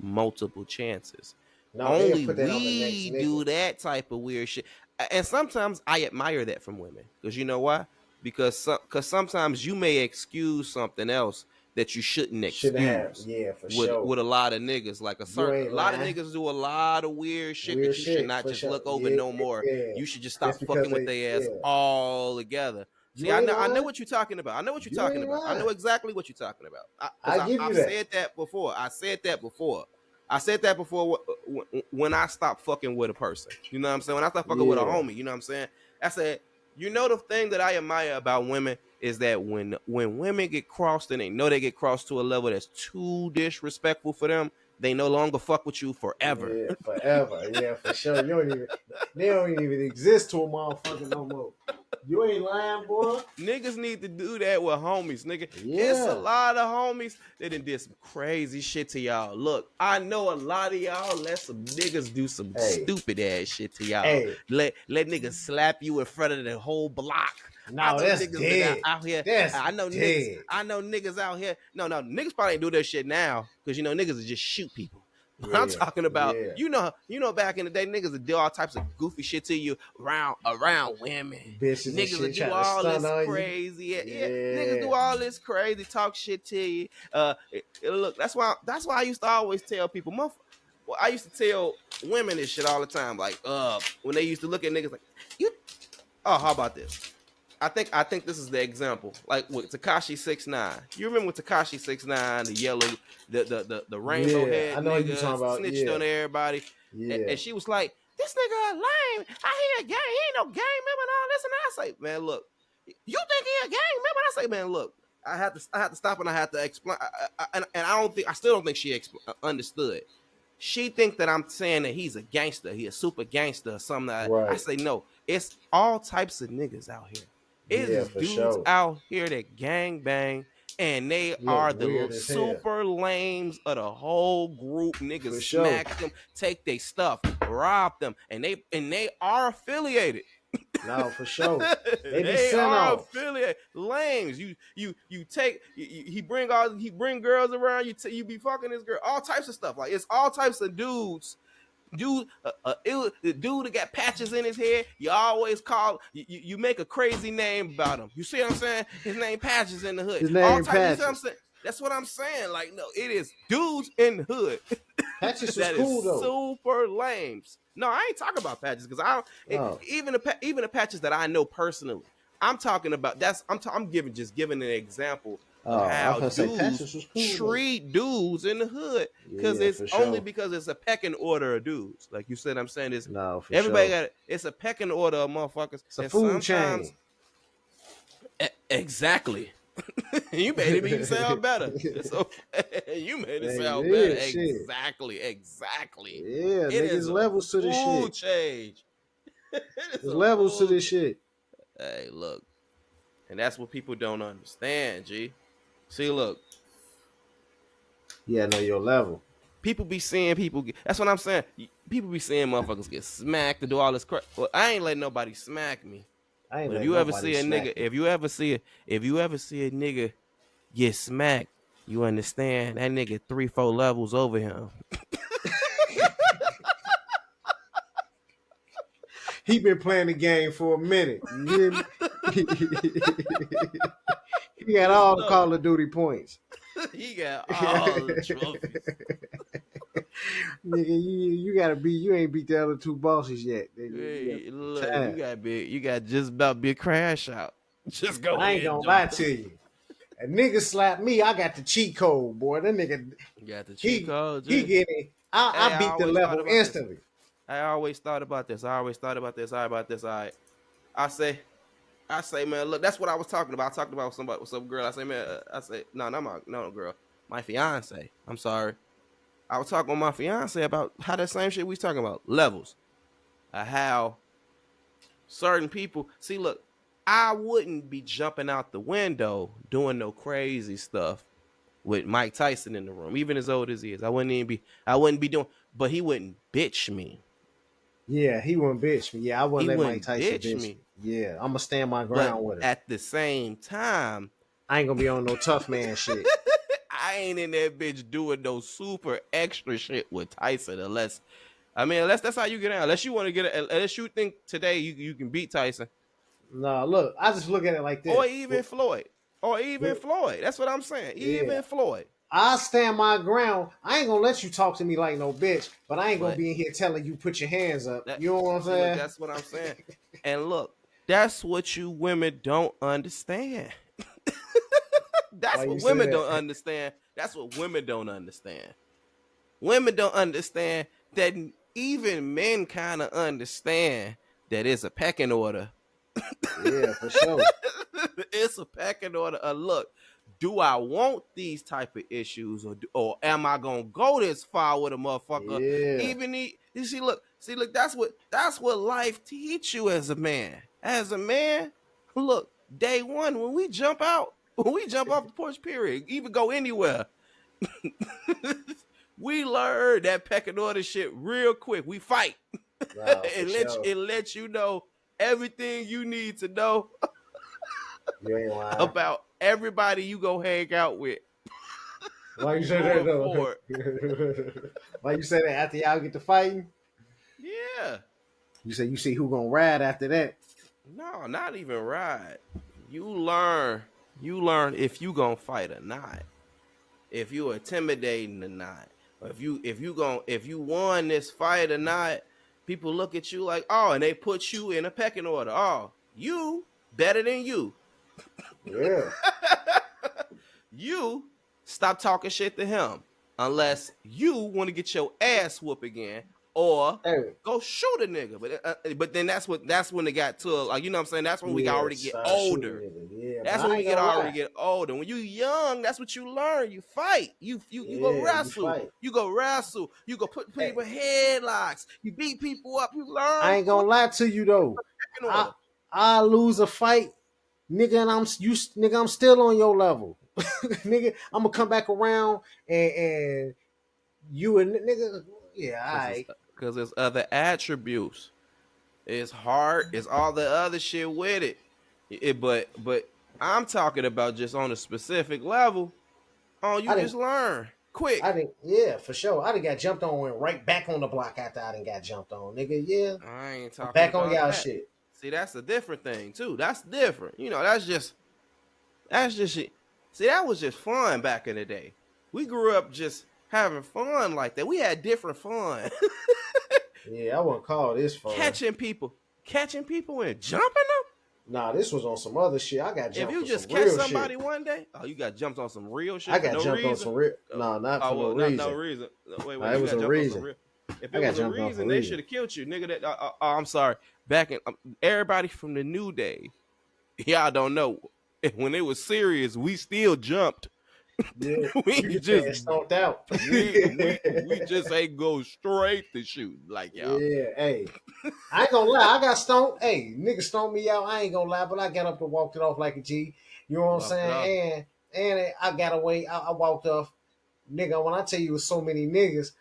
multiple chances. No, they'll Only put that on the next we nigga. do that type of weird shit. And sometimes I admire that from women. Because you know why? Because sometimes you may excuse something else that you shouldn't Shouldn't have. excuse Yeah, for with sure. a lot of niggas. Like You a ain't lot of lying. niggas do a lot of weird shit Weird that you should shit, not for just sure. look over Yeah, no more. yeah. You should just stop Just because fucking with they, their ass yeah. altogether. See, You ain't I know lying. what you're talking about. I know what you're You talking ain't about. I know lying. exactly what you're talking about. Because I give you I've that. said that before. I said that before. I said that before when I stopped fucking with a person. You know what I'm saying? When I stopped fucking with a Yeah. homie, you know what I'm saying? I said, you know, the thing that I admire about women is that when women get crossed and they know they get crossed to a level that's too disrespectful for them, they no longer fuck with you forever. Yeah, forever. Yeah, for sure. You don't even they don't even exist to a motherfucker no more. You ain't lying, boy. Niggas need to do that with homies, nigga. It's a Yeah. lot of homies that done did some crazy shit to y'all. Look, I know a lot of y'all let some niggas do some Hey, stupid ass shit to y'all. hey. Let niggas slap you in front of the whole block. I No, know that's niggas that dead. out here. That's dead. I know niggas out here. No, niggas probably ain't do that shit now because you know niggas will just shoot people. But I'm Yeah, talking about, yeah. you know, back in the day, niggas would do all types of goofy shit to you around women. Bitches and Niggas would shit do trying to all stun this on you. crazy, yeah. Niggas Yeah. do all this crazy, talk shit to you. Look, that's why I used to always tell people, well, I used to tell women this shit all the time, like, when they used to look at niggas like, you, oh, how about this? I think this is the example. Like with Tekashi 6ix9ine. You remember with Tekashi 6ix9ine, the yellow, the rainbow Yeah. head I know you nigga talking about. snitched Yeah. on everybody. Yeah. And she was like, this nigga lame. I hear a gang, he ain't no gang member and all this. And I say, man, look, you think he a gang member? And I say, man, look, I had to stop and I had to explain. And I still don't think she understood. She think that I'm saying that he's a gangster, he a super gangster or something. I Right. say no. It's all types of niggas out here. It Yeah, is for dudes sure. out here that gang bang, and they Look are weird the as hell. super lames of the whole group. Niggas For sure. smack them, take their stuff, rob them, and they are affiliated. No, for sure. They be They sent are off. affiliate lames. You take he bring girls around. You be fucking this girl. All types of stuff. Like it's all types of dudes. The dude that got patches in his head, you always call you make a crazy name about him. You see what I'm saying? His name Patches in the hood. His All name types. You see what I'm Patches. saying? That's what I'm saying. Like no, it is dudes in the hood Patches was that is cool though. super lames. No, I ain't talking about patches because I don't Oh. even the patches that I know personally. I'm talking about I'm giving an example of Oh, I was how gonna say dudes Patches was cool though. treat dudes in the hood because Yeah, it's for only sure. because it's a pecking order of dudes. Like you said, I'm saying is No, for everybody sure. got it's a pecking order of motherfuckers, It's a and food sometimes chain. exactly. You made it even sound better. So you made it Hey, sound better. yeah, shit. Exactly. Yeah, It niggas is a levels to this food shit. change. It is There's a levels to food. this shit. Hey, look, and that's what people don't understand. G. See, look, Yeah, know your level. people be seeing people. That's what I'm saying. People be seeing motherfuckers get smacked to do all this crap. Well, I ain't letting nobody smack me. I ain't But if letting you ever nobody see a nigga, smack me. if you ever see a nigga get smacked, you understand that nigga 3-4 levels over him. He been playing the game for a minute. You hear me? He got all the Look, Call of Duty points. he got all the Nigga, trophies. you gotta beat. You ain't beat the other two bosses yet. Nigga. You got Hey, some look, time. you got just about be a crash out. Just go I ain't ahead gonna and lie jump. to you. A nigga slapped me. I got the cheat code, boy. That nigga, You got the cheat he code, he G. get it. I Hey, I beat the always thought level about this. instantly. I always thought about this. I always thought about this. All right, about this. All right. I say, man, look, that's what I was talking about. I talked about somebody with some girl. I say, man, I say, no, not my, no girl, my fiance. I'm sorry. I was talking with my fiance about how that same shit we was talking about levels, how certain people see. Look, I wouldn't be jumping out the window doing no crazy stuff with Mike Tyson in the room, even as old as he is. I wouldn't be doing, but he wouldn't bitch me. Yeah, he wouldn't bitch me. Yeah, I wouldn't He let Mike wouldn't Tyson bitch bitch me. me. Yeah, I'm gonna stand my But ground with him. at the same time, I ain't gonna be on no tough man shit. I ain't in that bitch doing no super extra shit with Tyson unless that's how you get out. Unless you want to unless you think today you can beat Tyson No, look, I just look at it like or this. even Floyd. Or even Floyd. That's what I'm saying. Yeah, Even Floyd. I stand my ground. I ain't gonna let you talk to me like no bitch, but I ain't gonna But be in here telling you put your hands up. that You know what I'm see, look, saying? that's what I'm saying. And look, that's what you women don't understand. Why That's you what say women don't that? understand. That's what women don't understand. Women don't understand that even men kind of understand that it's a pecking order. Yeah, for sure. It's a pecking order. Look, do I want these type of issues, or am I gonna go this far with a motherfucker? Yeah, Even you see, look. That's what life teach you as a man. As a man, look, day one when we jump out, when we jump off the porch, period, even go anywhere. We learn that pecking order shit real quick. We fight nah, for it sure. lets you know everything you need to know You ain't lying. about everybody you go hang out with Why you say that going though? forward. Why you say that after y'all get to fighting? Yeah. You say you see who gonna ride after that. No, not even ride. You learn if you gonna fight or not. If you intimidating or not. Or if you won this fight or not, people look at you like, oh, and they put you in a pecking order. Oh, you better than you. Yeah. You stop talking shit to him unless you want to get your ass whooped again or Hey, go shoot a nigga. But then that's when it got to like, you know what I'm saying. That's when we got yeah, already get start shooting older. niggas. Yeah, but That's I when we ain't get gonna already lie. get older. When you young, that's what you learn. You fight. You go Yeah, you wrestle. fight. You go wrestle. You go put people Hey, in headlocks. You beat people up. You I learn ain't quick gonna lie to you though. in I order. I lose a fight, nigga, and I'm still on your level, nigga. I'm gonna come back around and you and nigga, yeah, all right. Because there's other attributes. It's hard. It's all the other shit with it. But I'm talking about just on a specific level. Oh, you I just didn't, learn I quick. didn't, yeah, for sure. I done got jumped on, went right back on the block after I done got jumped on, nigga. Yeah, I ain't I'm talking back on about y'all that. shit. See, that's a different thing too. That's different. That's just shit. See, that was just fun back in the day. We grew up just having fun like that. We had different fun. Yeah, I wouldn't call this fun. Catching people and jumping them. Nah, this was on some other shit. I got If jumped you for some just catch real somebody shit. one day, oh, you got jumped on some real I shit for got no jumped on reason. some real. Oh, No, not for oh no well, no reason. reason. Wait, Nah, wait, it you was got a jumped on some reason. real. If I it got was a jumped on for reason, a they reason. should have killed you, nigga. I'm sorry. Back in everybody from the new day, y'all don't know when it was serious. We still jumped. Yeah, we you get your just ass stomped out. we just ain't go straight to shoot like y'all. Yeah, hey, I ain't gonna lie. I got stoned. Hey, nigga stoned me out. I ain't gonna lie, but I got up and walked it off like a G. You know what I'm Walked it off. saying? And I got away. I walked off, nigga. When I tell you, it was so many niggas,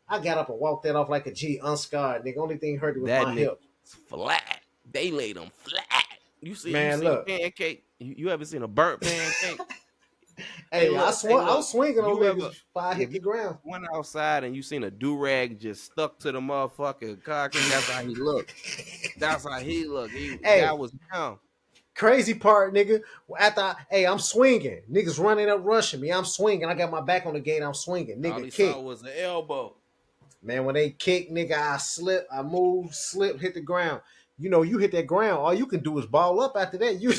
I got up and walked that off like a G, unscarred. Nigga, only thing hurt was That my nigga hip. flat. They laid them flat. You Man, seen a look, pancake? You ever seen a burnt pancake? Hey, Hey, look, I was swinging on you niggas ever before I hit if the you ground. went outside and you seen a do rag just stuck to the motherfucking concrete, that's how he looked. That's how he looked. Hey, That was him. crazy part, nigga. Hey, I'm swinging. Niggas running up, rushing me. I'm swinging. I got my back on the gate. I'm swinging. All Nigga he saw kick. was an elbow. Man, when they kick, nigga, I slip, I move, slip, hit the ground. You know, you hit that ground, all you can do is ball up after that. You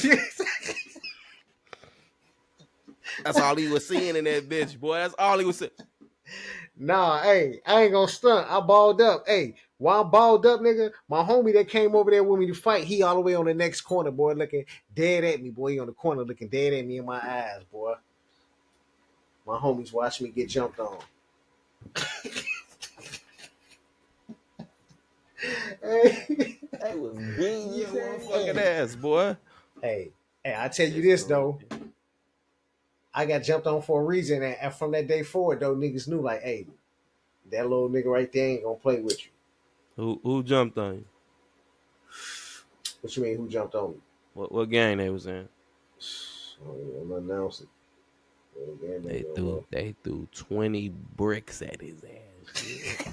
That's all he was seeing in that bitch, boy. That's all he was seeing. Nah, hey, I ain't gonna stunt. I balled up. Hey, while I'm balled up, nigga, my homie that came over there with me to fight, he all the way on the next corner, boy, looking dead at me, boy. He on the corner looking dead at me in my eyes, boy. My homies watch me get jumped on. Hey, They was beating you your said, motherfucking ass, boy. hey, I tell you It's this cool. though, I got jumped on for a reason, and from that day forward, though, niggas knew like, hey, that little nigga right there ain't gonna play with you. Who jumped on you? What you mean? Who jumped on me? What gang they was in? I don't even want to announce it. Again, they don't know. They threw 20 bricks at his ass. Shit.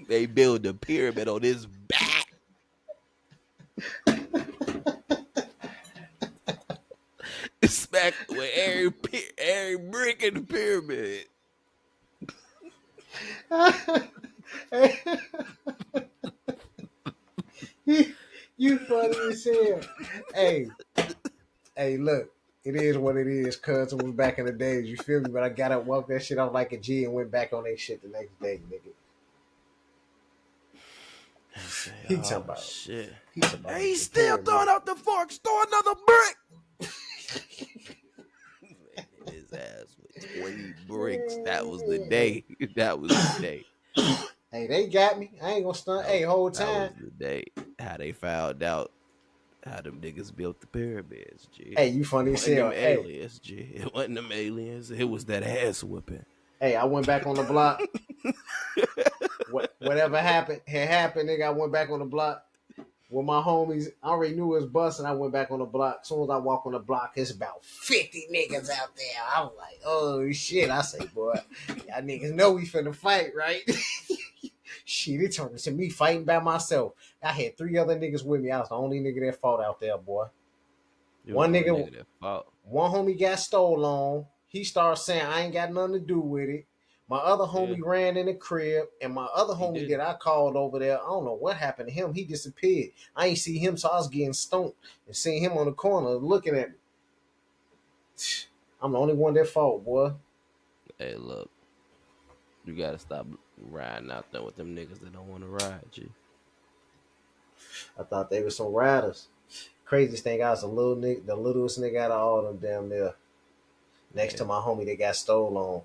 They built a pyramid on his back. Smacked with every brick in the pyramid. You funny as hell. Hey, hey, look, it is what it is, cuz it was back in the days, you feel me? But I got up, walked that shit off like a G and went back on that shit the next day, nigga. I say, He talking oh about, shit. he talking about Hey, he's the still pyramid. throwing out the forks. Throw another brick. Man, hit his ass with 20 bricks. That was the day. That was the day. Hey, they got me. I ain't gonna stunt. Hey, whole That time. was the day. How they found out how them niggas built the pyramids, G. Hey, you It funny as wasn't hell. them Hey, aliens, G. It wasn't them aliens. It was that ass whooping. hey, I went back on the block. Whatever happened had happened, nigga. I went back on the block with my homies. I already knew it was busting. I went back on the block. As soon as I walk on the block, it's about 50 niggas out there. I was like, oh shit. I say, boy, y'all niggas know we finna fight, right? Shit, it turned into me fighting by myself. I had 3 other niggas with me. I was the only nigga that fought out there, boy. You was One the only nigga, nigga that fought. one homie got stole on. He started saying I ain't got nothing to do with it. My other Yeah, homie ran in the crib, and my other he homie that didn't. I called over there, I don't know what happened to him. He disappeared. I ain't see him, so I was getting stoned and seeing him on the corner looking at me. I'm the only one that fought, boy. Hey, look, you gotta stop riding out there with them niggas that don't want to ride, G. I thought they were some riders. Craziest thing, I was the littlest nigga out of all of them damn there. Next to Yeah, my homie that got stole on.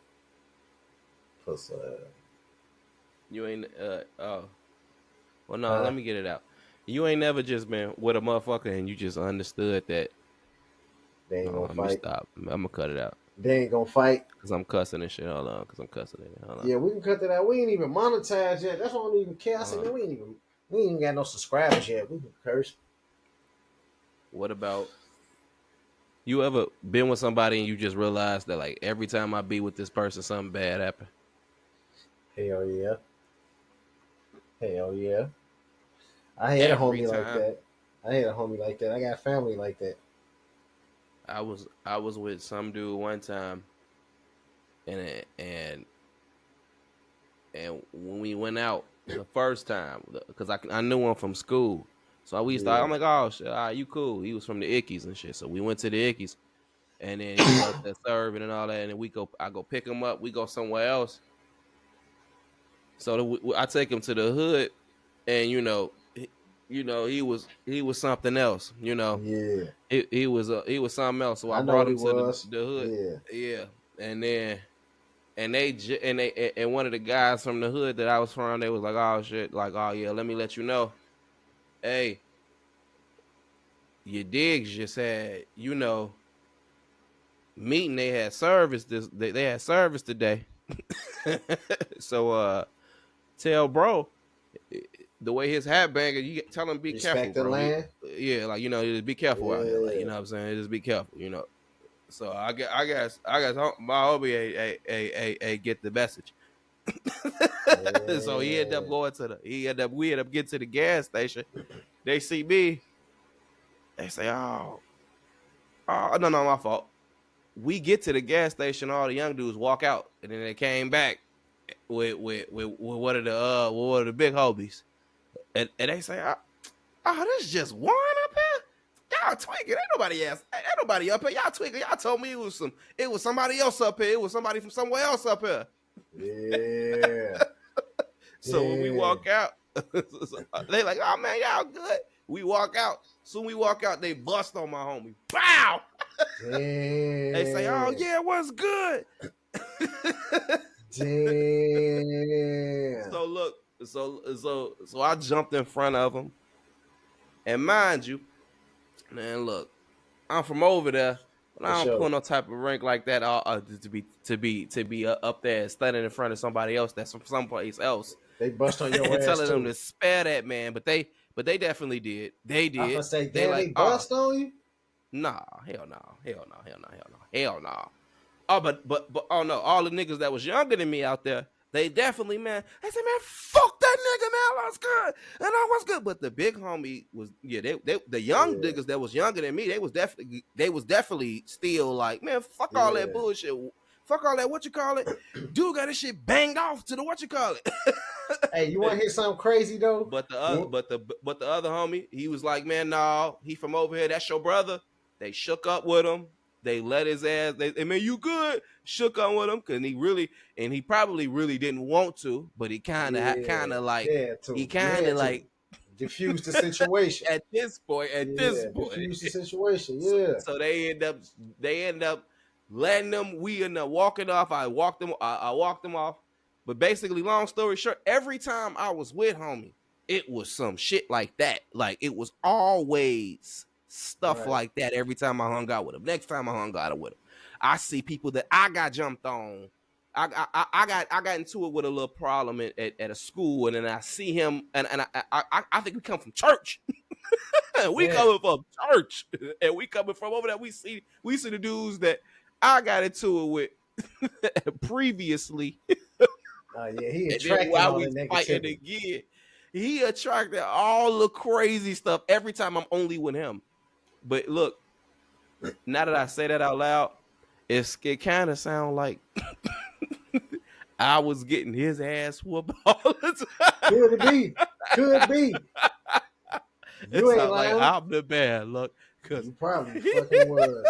Plus, you ain't. Oh, well, no. huh? Let me get it out. You ain't never just been with a motherfucker and you just understood that. They ain't No, gonna let me fight. stop. I'm gonna cut it out They ain't gonna fight. because I'm cussing and shit. Hold on, because I'm cussing it. Hold on. Yeah, we can cut that out. We ain't even monetized yet. That's why I don't even care. I Hold said, on. man, we ain't even got no subscribers yet. We can curse. What about you ever been with somebody and you just realize that like every time I be with this person, something bad happen? Hell yeah. Hell yeah. I had a Every homie like time. that. I had a homie like that. I got family like that. I was with some dude one time and when we went out the first time, because I knew him from school, so we started. Yeah. I'm like, oh shit, all right, you cool. He was from the Ickies and shit, so we went to the Ickies, and then he was out there serving and all that, and then I go pick him up. We go somewhere else, so I take him to the hood, and he was something else. Yeah. He was something else. So I I know brought what he him to was. the hood, Yeah. yeah, and then. And one of the guys from the hood that I was from, they was like, "Oh shit, like, oh yeah, let me let you know, hey, your digs just had, meeting. They had service they had service today, so tell bro, the way his hat banging, you tell him be careful, Respect the bro. land. Yeah, like just be careful out here. Like Yeah. what I'm saying, just be careful. So I guess my homie a get the message. So he ended up Yeah. going we ended up getting to the gas station. They see me, they say, oh no, my fault. We get to the gas station, all the young dudes walk out, and then they came back with one of the big homies, and they say, this is just one up here. Y'all tweaking. Ain't nobody up here. Y'all tweaking. Y'all told me it was somebody else up here. It was somebody from somewhere else up here. Yeah. So when we Yeah. walk out, they like, oh man, y'all good. We walk out. Soon we walk out, they bust on my homie. Bow. Damn. They say, oh yeah, what's good? Damn. So look, so I jumped in front of him, and mind you, man, look, I'm from over there, but For I don't pull sure. no type of rank like that to be up there standing in front of somebody else that's from someplace else They bust on your and ass telling them too. to spare that man. But they definitely did. They I did. finna say, They damn, like, they bust on you? nah, hell no, hell no, hell no, hell no, hell no. Oh, but oh no, all the niggas that was younger than me out there, they definitely, man. They said, man, fuck that nigga, man. What's good? And I was good. But the big homie was, yeah, they the young Yeah. niggas that was younger than me, they was definitely still like, man, fuck all that Yeah. bullshit. Fuck all that, what you call it? Dude got this shit banged off to the what you call it. Hey, you want to hear something crazy though? But the other homie, he was like, man, no, he from over here. That's your brother. They shook up with him. They let his ass. Man, you good? Shook up with him because he probably really didn't want to, but he kind Yeah. of like Had he to. You kind of had to. like Diffuse the situation. at this point. Yeah. Diffuse the situation. Yeah. So they end up letting them. We end up walking off. I walked them off. But basically, long story short, every time I was with homie, it was some shit like that. Like it was always stuff Right. like that every time I hung out with him. Next time I hung out with him, I see people that I got jumped on. I got into it with a little problem at a school, and then I see him, and I think we come from church. We Yeah. coming from church, and we coming from over there. We see the dudes that I got into it with previously, Yeah. He and then attracting while all the we fighting negativity. again, he attracted all the crazy stuff every time I'm only with him. But look, now that I say that out loud, it kind of sound like I was getting his ass whooped all the time. Could it be? Could be. It You ain't sounds like lying. I'm the bad luck because You probably fucking was.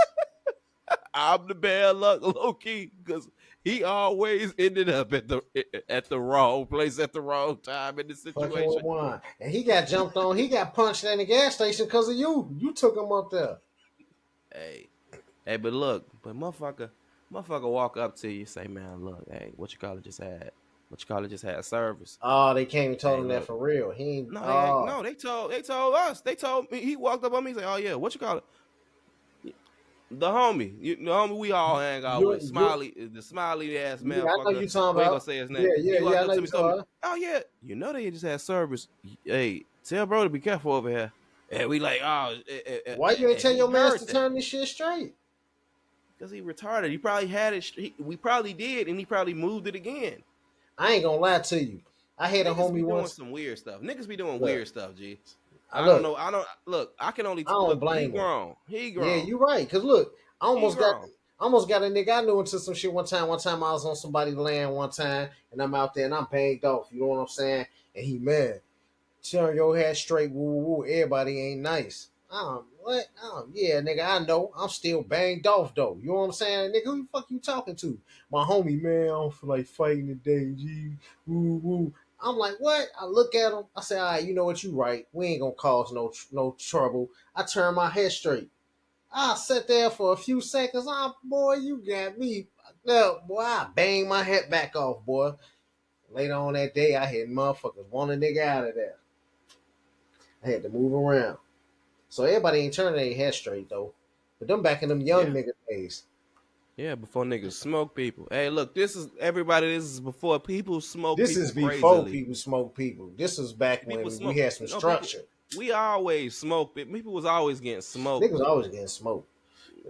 I'm the bad luck, low key, because he always ended up at the wrong place at the wrong time in the Fucking with situation. one. And he got jumped on. He got punched in the gas station because of you. You took him up there. Hey, but look, motherfucker walk up to you, say, man, look, hey, what you call it just had service. Oh, they came and told Hey, him that look, for real. He ain't. no, they ain't. Oh, No, they told us. They told me. He walked up on me, and said, oh yeah, what you call it? The homie we all hang out with, you. the smiley ass Yeah, I know motherfucker. you talking We ain't gonna about. say his name. Yeah, He yeah, yeah. walked I up know to you me, told me, talking about. "Oh yeah, they just had service. Hey, tell bro to be careful over here." And we like, Why you ain't tell he your man to heard that turn this shit straight? because he retarded. He probably had it. We probably did, and he probably moved it again. I ain't gonna lie to you. I had a Niggas be homie doing once. some weird stuff. Niggas be doing Look, weird stuff. G. I I don't look. know. I don't look. I can only I don't look. He blame him. grown. He Yeah, grown. you right. Cause look, He grown. I almost got a nigga I knew into some shit one time. One time I was on somebody's land one time, and I'm out there and I'm banged off. You know what I'm saying? And he mad. Turn your head straight. Woo woo woo. Everybody ain't nice. What? Yeah, nigga. I know. I'm still banged off though. You know what I'm saying, nigga? Who the fuck you talking to? My homie, man. I don't feel like fighting today. G. Woo woo. I'm like, what? I look at him. I say, all right, you know what? You right. We ain't gonna cause no trouble. I turn my head straight. I sat there for a few seconds. Boy, you got me. No, boy, I banged my head back off, boy. Later on that day, I had motherfuckers want a nigga out of there. I had to move around. So everybody ain't turning their head straight though. But them back in them young Yeah. nigga days. Yeah, before niggas smoke people. Hey, look, this is everybody. This is before people smoke This is people before crazily. people smoke people. This was back People when we smoke. had some No, people. structure. We always smoked it. People was always getting smoked, Niggas always getting smoked.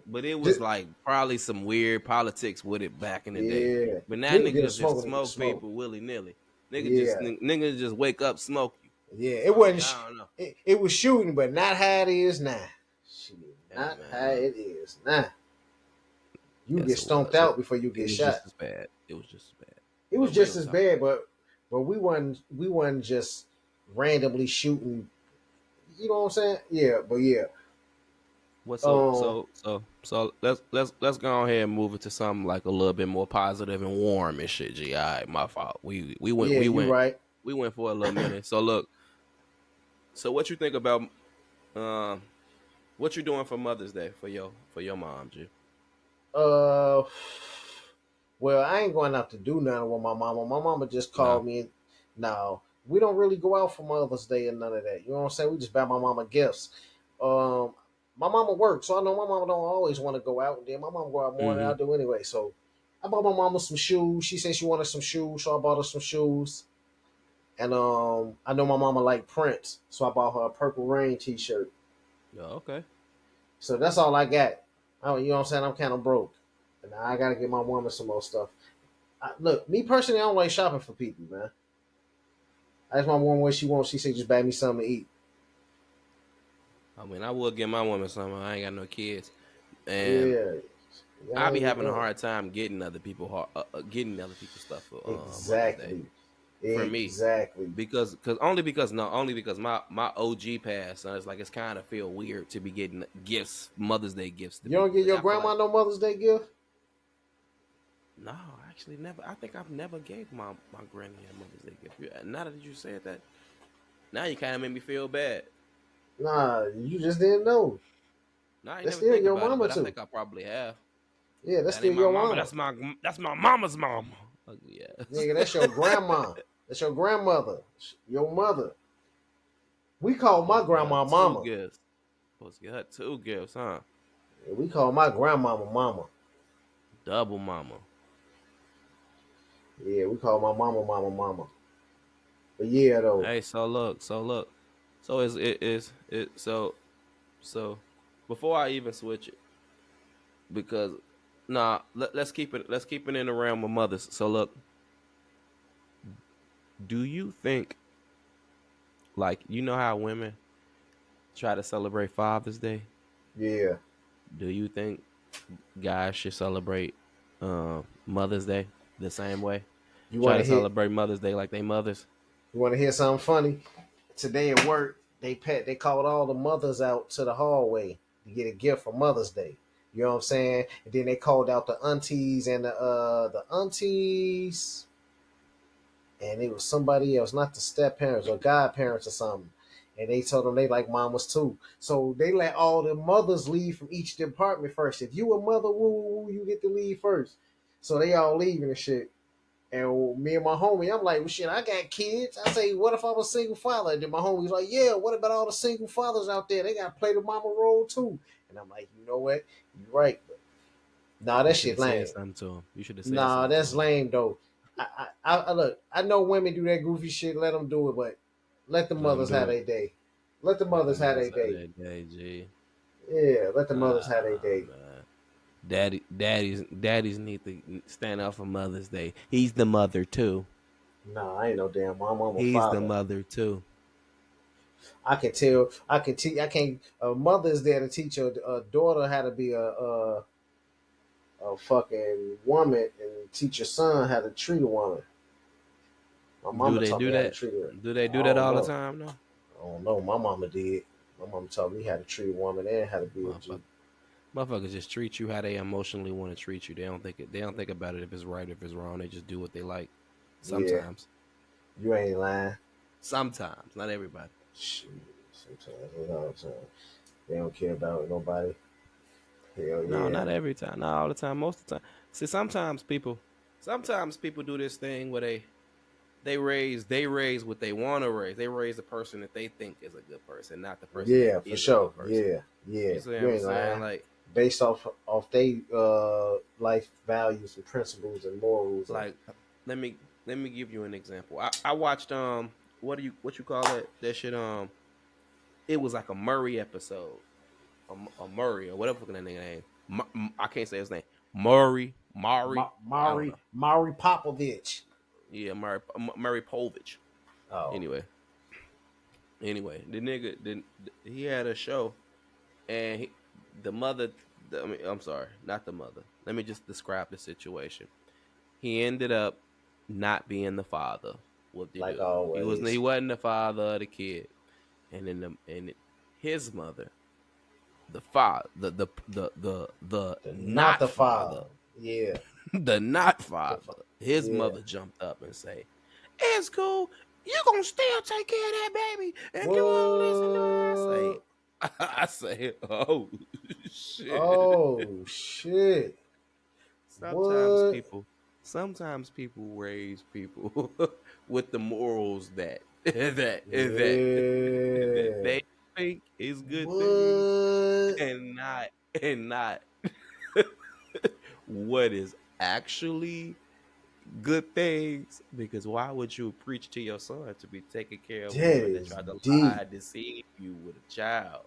but it was This, like probably some weird politics with it back in the day. yeah, But now niggas get a niggas just smoke when they get smoke smoked. people willy nilly. Yeah, Niggas just wake up smoke you. yeah. It So wasn't. I don't know. It was shooting, but not how it is now. Shit, Hey not man, how look. it is now. You get Yes, it stomped was. out before you It get was shot. just as bad. It was just as bad. It was But we ain't just gonna as talk bad, about that. but we wasn't just randomly shooting. You know what I'm saying? Yeah, but yeah. What Um, so let's go ahead and move it to something like a little bit more positive and warm and shit. G, all right, my fault. We went yeah, you right. we went for a little minute. So look, so what you think about um what you doing for Mother's Day for your mom, G? Uh, well, I ain't going out to do nothing with my mama. My mama just No. called me. And, no, we don't really go out for Mother's Day and none of that. You know what I'm saying? We just buy my mama gifts. Um, my mama works, so I know my mama don't always want to go out. And then my mama go out more than I Mm-hmm. do anyway. So I bought my mama some shoes. She said she wanted some shoes, so I bought her some shoes. And I know my mama like Prince, so I bought her a Purple Rain T-shirt. Oh, okay. So that's all I got. You know what I'm saying? I'm kind of broke, and I got to get my woman some more stuff. Look, me personally, I don't like shopping for people, man. I asked my woman what she wants. She said just buy me something to eat. I mean, I would get my woman something. I ain't got no kids, and Yeah, I y'all be ain't having a doing hard time getting other people getting other people stuff for Mother's Day exactly, for me. exactly. Only because my OG passed, so it's like it's kind of feel weird to be getting gifts, Mother's Day gifts to You don't people. get your I feel like grandma no Mother's Day gift? no, actually never. I think I've never gave my granny a Mother's Day gift. Now that you said that, now you kind of made me feel bad. Nah, you just didn't know. Now I ain't That's never still think your about it, mama but I too. think I probably have. Yeah, that's That still ain't my your mama. mama. That's my mama's mama. Yeah. Nigga, that's your grandma. That's your grandmother. Your mother. We call my Supposed to get her grandma two mama. gifts. Supposed to get her two gifts, huh? We call my grandmama mama. Double mama. Yeah, we call my mama. But yeah, though. Hey, so so before I even switch it, because let's keep it in the realm of mothers. So look, do you think like you know how women try to celebrate Father's Day? Yeah. Do you think guys should celebrate Mother's Day the same way? You Try want to to hit? celebrate Mother's Day like they mothers? You want to hear something funny? Today at work, they called all the mothers out to the hallway to get a gift for Mother's Day. You know what I'm saying? And then they called out the aunties and the aunties, and it was somebody else, not the step parents or godparents or something. And they told them they like mamas too. So they let all the mothers leave from each department first. If you a mother, woo, you get to leave first. So they all leaving and shit. And me and my homie, I'm like, well, shit, I got kids. I say, what if I'm a single father? And then my homie's like, yeah, what about all the single fathers out there? They got to play the mama role too. And I'm like, you know what? You're right. But nah, You that should shit have said lame. something to him. You should have said Nah, something to that's him. lame though. I look. I know women do that goofy shit. Let them do it, but let the Let him mothers do have it. their day. Let the Let the mothers have mothers their have day. that day, G. Yeah, let the mothers have their Nah, day. man. Daddies need to stand up for Mother's Day. He's the mother too. Nah, I ain't no damn mom. I'm a He's the father. mother too. I can tell. I can teach. I can't. A mother is there to teach a daughter how to be a fucking woman and teach your son how to treat a woman. My Do mama they taught me do how to that? treat her. Do they I do that don't all the know. time? No, I don't know. My mama did. My mama taught me how to treat a woman and how to be a G. motherfucker. Motherfuckers just treat you how they emotionally want to treat you. They don't think it. They don't think about it if it's right, if it's wrong. They just do what they like. Yeah, Sometimes, you ain't lying. sometimes, not everybody. Shit, sometimes, a lot of times, they don't care about nobody. Hell No, yeah. not every time. Not all the time. Most of the time. See, sometimes people do this thing where they raise what they want to raise. They raise the person that they think is a good person, not the person that Yeah, for is a sure. good person. Yeah, yeah. You see what You I'm ain't saying? lying. Like, based off they life values and principles and morals and Like, let me give you an example. I watched what you call that shit it was like a Murray episode, a Murray or whatever fucking that nigga name. I can't say his name. Murray. I don't know. Mari Popovich. Yeah, Murray Povich. Oh, Anyway, the nigga he had a show and the mother. I mean, I'm sorry, not the mother. Let me just describe the situation. He ended up not being the father. What did he like do? He wasn't. He always. wasn't the father of the kid. And then his mother, the father, the Not not the father, father. Yeah. the not The father. fa- His yeah. mother jumped up and say, "It's cool. You gonna still take care of that baby and do all this and do that." What? I say, oh shit. Oh shit. Sometimes What? people, sometimes people raise people with the morals that that Yeah. they think is good things What? and not what is actually good things. Because why would you preach to your son to be taking care of a That woman that is tried to deep. lie, deceive you with a child,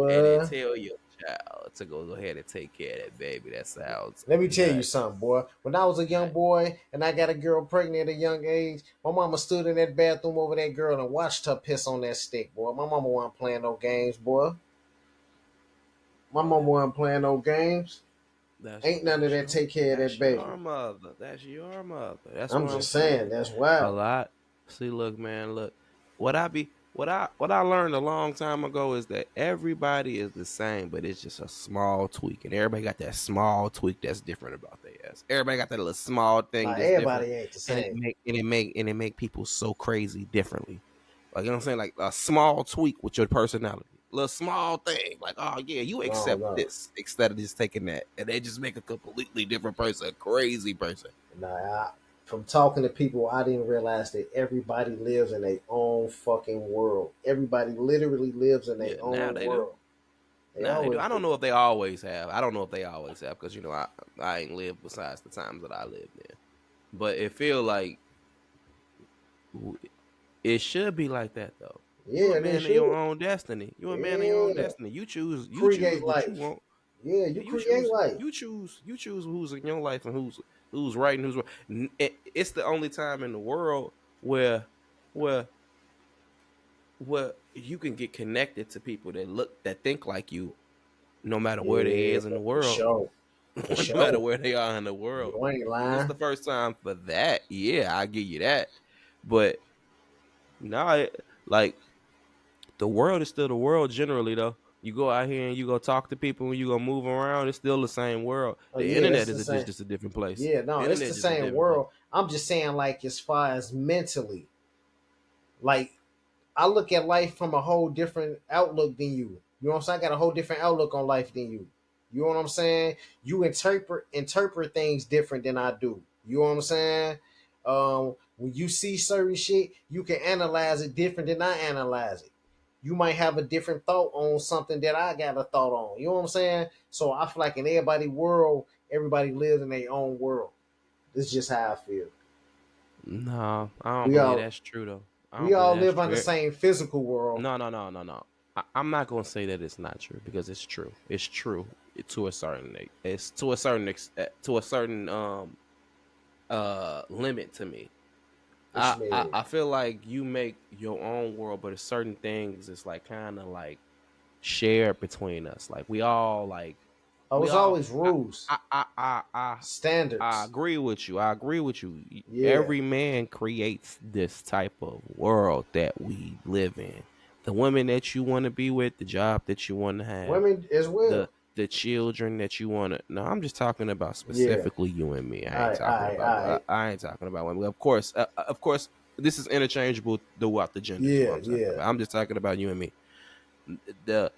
and then What? tell your child to go ahead and take care of that baby? That sounds Let me tell you nuts. something, boy. When I was a young Nut. boy and I got a girl pregnant at a young age, my mama stood in that bathroom over that girl and watched her piss on that stick, boy. My mama wasn't playing no games, boy. My mama wasn't playing no games. That's Ain't none of that's that your take care of that that's baby. your mother. That's your mother. That's I'm what I'm just saying. saying, that's A wild. lot. See, look, man, look. What I learned a long time ago is that everybody is the same, but it's just a small tweak, and everybody got that small tweak that's different about their ass. Everybody got that little small thing Nah, that's different, everybody ain't the and same. it make people so crazy differently. Like, you know what I'm saying? Like a small tweak with your personality. Little small thing. Like, oh yeah, you No, accept no. this instead of just taking that. And they just make a completely different person, a crazy person. Nah, from talking to people, I didn't realize that everybody lives in their own fucking world. Everybody literally lives in their Yeah, now own they do. world. They Now they do. always I don't do. know if they always have. I don't know if they always have because I ain't lived besides the times that I lived in. But it feel like it should be like that though. You a Yeah, they man of your should. own destiny. You a man of your own Yeah. destiny. You choose Create what you life. want. Yeah, Yeah, you you create choose. life. You choose who's in your life and who's right and who's wrong. It's the only time in the world where where you can get connected to people that think like you, no matter where they Yeah, is in the for world, sure. For no matter sure. where they are in the world. You ain't If it's lying. the first time for that, yeah, I give you that. But no, like the world is still the world generally though. You go out here and you go talk to people and you go move around, it's still the same world. Oh The yeah, internet it's is the just same. just a different place. Yeah, The no, it's internet the is just a same different place. world. I'm just saying, like, as far as mentally, like I look at life from a whole different outlook than you. You know what I'm saying? I got a whole different outlook on life than you. You know what I'm saying? You interpret things different than I do. You know what I'm saying? When you see certain shit, you can analyze it different than I analyze it. You might have a different thought on something that I got a thought on. You know what I'm saying? So I feel like in everybody's world, everybody lives in their own world. This is just how I feel. No, I don't We believe all that's true though. I we don't believe all that's live on the true. same physical world. No. I'm not gonna say that it's not true because it's true. It's true to a certain. It's to a certain limit to me. What you mean? I feel like you make your own world, but certain things it's like kind of like shared between us. Like Oh, we it's all. always rules, I I I I I standards. agree with you. I agree with you. Yeah, Every man creates this type of world that we live in. The women that you want to be with, the job that you want to have, women as the well. the children that you want to. No, I'm just talking about Yeah. specifically you and me. All I ain't right, all talking right, all about. right. I ain't talking about women. Of course, this is interchangeable throughout the genders. What Yeah, I'm talking yeah, about. I'm just talking about you and me. The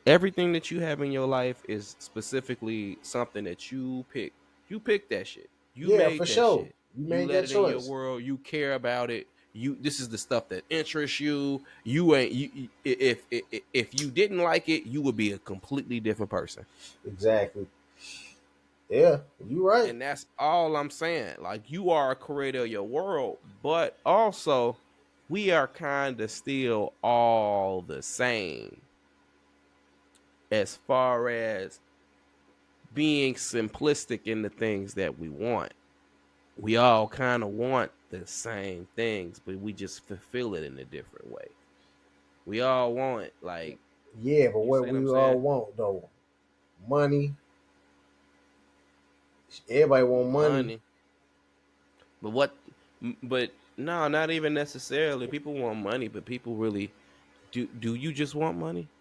Everything that you have in your life is specifically something that you pick. You picked that shit. You yeah, for made that sure. shit. You You made let that it in your choice. world. You care about it. this is the stuff that interests you. You ain't if you didn't like it, you would be a completely different person. Exactly. Yeah, you right. And that's all I'm saying. Like you are a creator of your world, but also we are kind of still all the same as far as being simplistic in the things that we want. We all kind of want the same things, but we just fulfill it in a different way. We all want like Yeah, but you what see what I'm we all saying? want though, money. Everybody want money. Money. But what but no, not even necessarily. People want money, but people really do you just want money?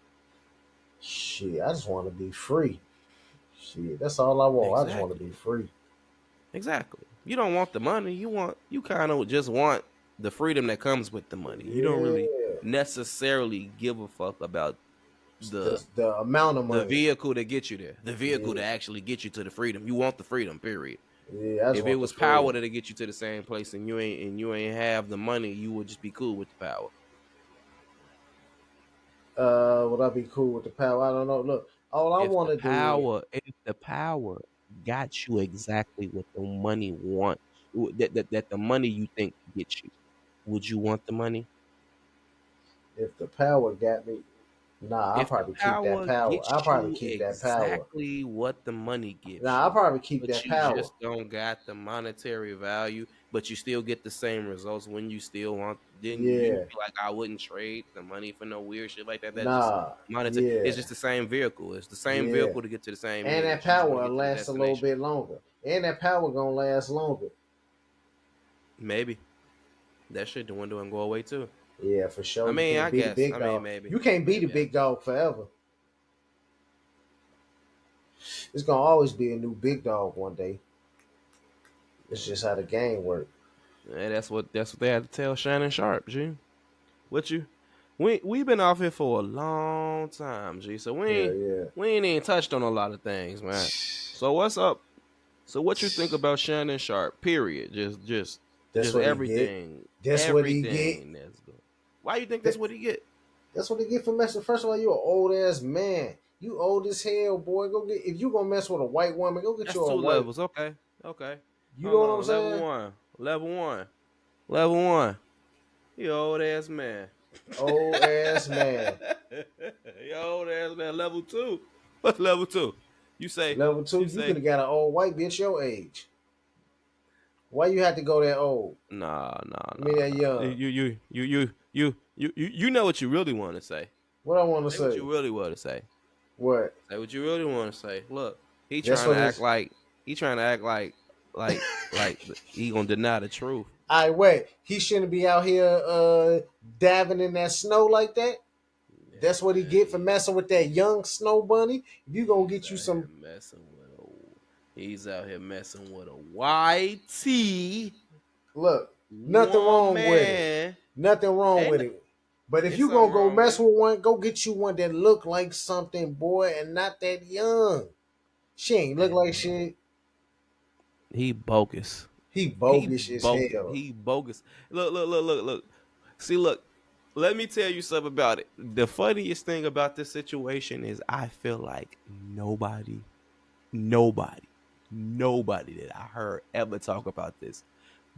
Shit, I just want to be free. Shit, that's all I want. I just want to be Exactly. free. Exactly. You don't want the money. You kind of just want the freedom that comes with the money. You don't really Yeah, necessarily give a fuck about the the amount of the money. vehicle to get you there. The vehicle Yeah, to actually get you to the freedom. You want the freedom, period. yeah, I just If it want the was power freedom. to get you to the same place and you ain't have the money, you would just be cool with the power. Would I be cool with the power? I don't know. Look, all I want to do is If the power got you exactly what the money wants, that the money you think gets you, would you want the money? if the power got me. Nah, I'll If the probably keep that power power. I'll gets probably you keep that power. exactly what the money gives Nah, I'll you, probably keep but that you power. just don't got the monetary value, but you still get the same results when you still want, then you Yeah. feel like I wouldn't trade the money for no weird shit like that. That's just Nah. monetary. It's Yeah. just the same vehicle. It's the same Yeah. vehicle to get to the same And end. that You just power want to will get to the last a little destination. bit longer. And that power gonna last longer. Maybe that shit dwindle and go away too. Yeah, for I sure. You mean, can't I beat a guess. I big mean, dog. You can't beat a maybe I big guess. dog forever. It's gonna always be a new big dog one day. It's just how the game works. Yeah, that's what they had to tell Shannon Sharp, G. What you we've been off here for a long time, G. So Hell yeah. we ain't even touched on a lot of things, man. So what's up? So what you think about Shannon Sharp? Period. That's Just what he get. everything. That's what he get. Everything that's good. Why you think that's That, what he get? that's what he get for messing. First of all, you an old ass man. You old as hell, boy. Go get if you gonna mess with a white woman, go get That's you a two white. levels. Okay. Okay. You know Hold what I'm on. Level saying? one. Level one. Level one. You old ass man. Old ass man. You old ass man. Level two. What's level two? You say, Level two, you you could say, have got an old white bitch your age. Why you had to go that old? nah, I mean that nah. young. You know what you really want to say. What I want to Say what say? you really want to say. What? Say what you really want to say. Look, he That's trying to what act it's. like he trying to act like he gonna deny the truth. I wait. He shouldn't be out here diving in that snow like that. That's Yeah, what he man, get for messing with that young snow bunny. If you gonna he's get you out here some, messing with a he's out here messing with a YT look, nothing wrong with it. woman. Nothing wrong Ain't with it. But if it's you something gonna go wrong mess with it. with one, go get you one that look like something, boy, and not that young. She ain't look Hey like man, shit. he bogus. He bogus as hell. He bogus. Look. See, look. Let me tell you something about it. The funniest thing about this situation is I feel like nobody, nobody that I heard ever talk about this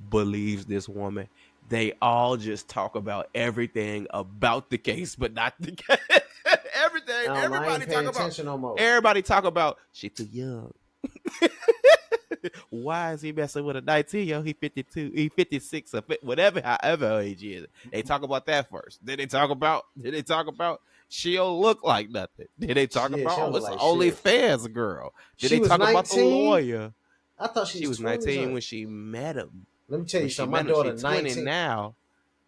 believes this woman. They all just talk about everything about the case, but not the case. I Everything. don't know. I ain't paying attention no more. Everybody talk about she too young. Why is he messing with a 19 year old? He 52, he 56 or whatever, however her age is. They talk about that first. Then they talk about she don't look like nothing. Then they talk Yeah, about she don't look it's an like shit. OnlyFans girl. Then She they was talk about the 19. lawyer. I thought she She was was 20 19 something. when she met him. Let me tell When you she something. My met him, she daughter 20 19. now.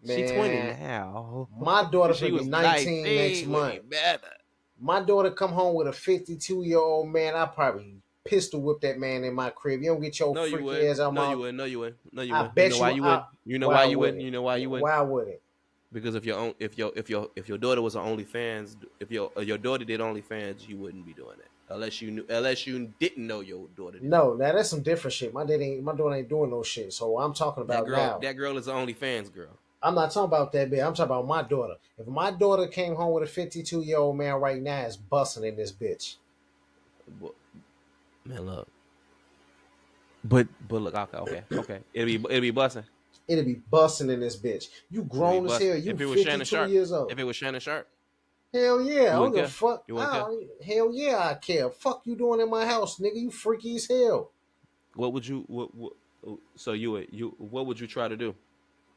She 20 Man, now. my daughter She finna be was 19 next 19 when he month. met her. My daughter come home with a 52-year-old man. I probably pistol whip that man in my crib. You don't get your No, you freaky wouldn't. ass out No, my. you wouldn't. No, you wouldn't. No, you I wouldn't. You know bet why you. you wouldn't? You know Why why I you wouldn't? wouldn't? You know why you wouldn't? Why would it? Because if your daughter was an OnlyFans, if your daughter did OnlyFans, you wouldn't be doing it unless you didn't know your daughter did No, OnlyFans. now that's some different shit. My daughter ain't doing no shit. So I'm talking about now. That girl is an OnlyFans girl. I'm not talking about that bitch. I'm talking about my daughter. If my daughter came home with a 52-year-old man right now, it's busting in this bitch. Man, look. But look, okay. It'll be busting. It'll be busting in this bitch. You It'll be grown as hell. busting. You If it was Shannon 52 Sharp, years old. if it was Shannon Sharp, Hell yeah. I you don't wouldn't give a care. fuck. You wouldn't care. Hell yeah, I care. Fuck you doing in my house, nigga. You freaky as hell. What would you what so you what would you try to do?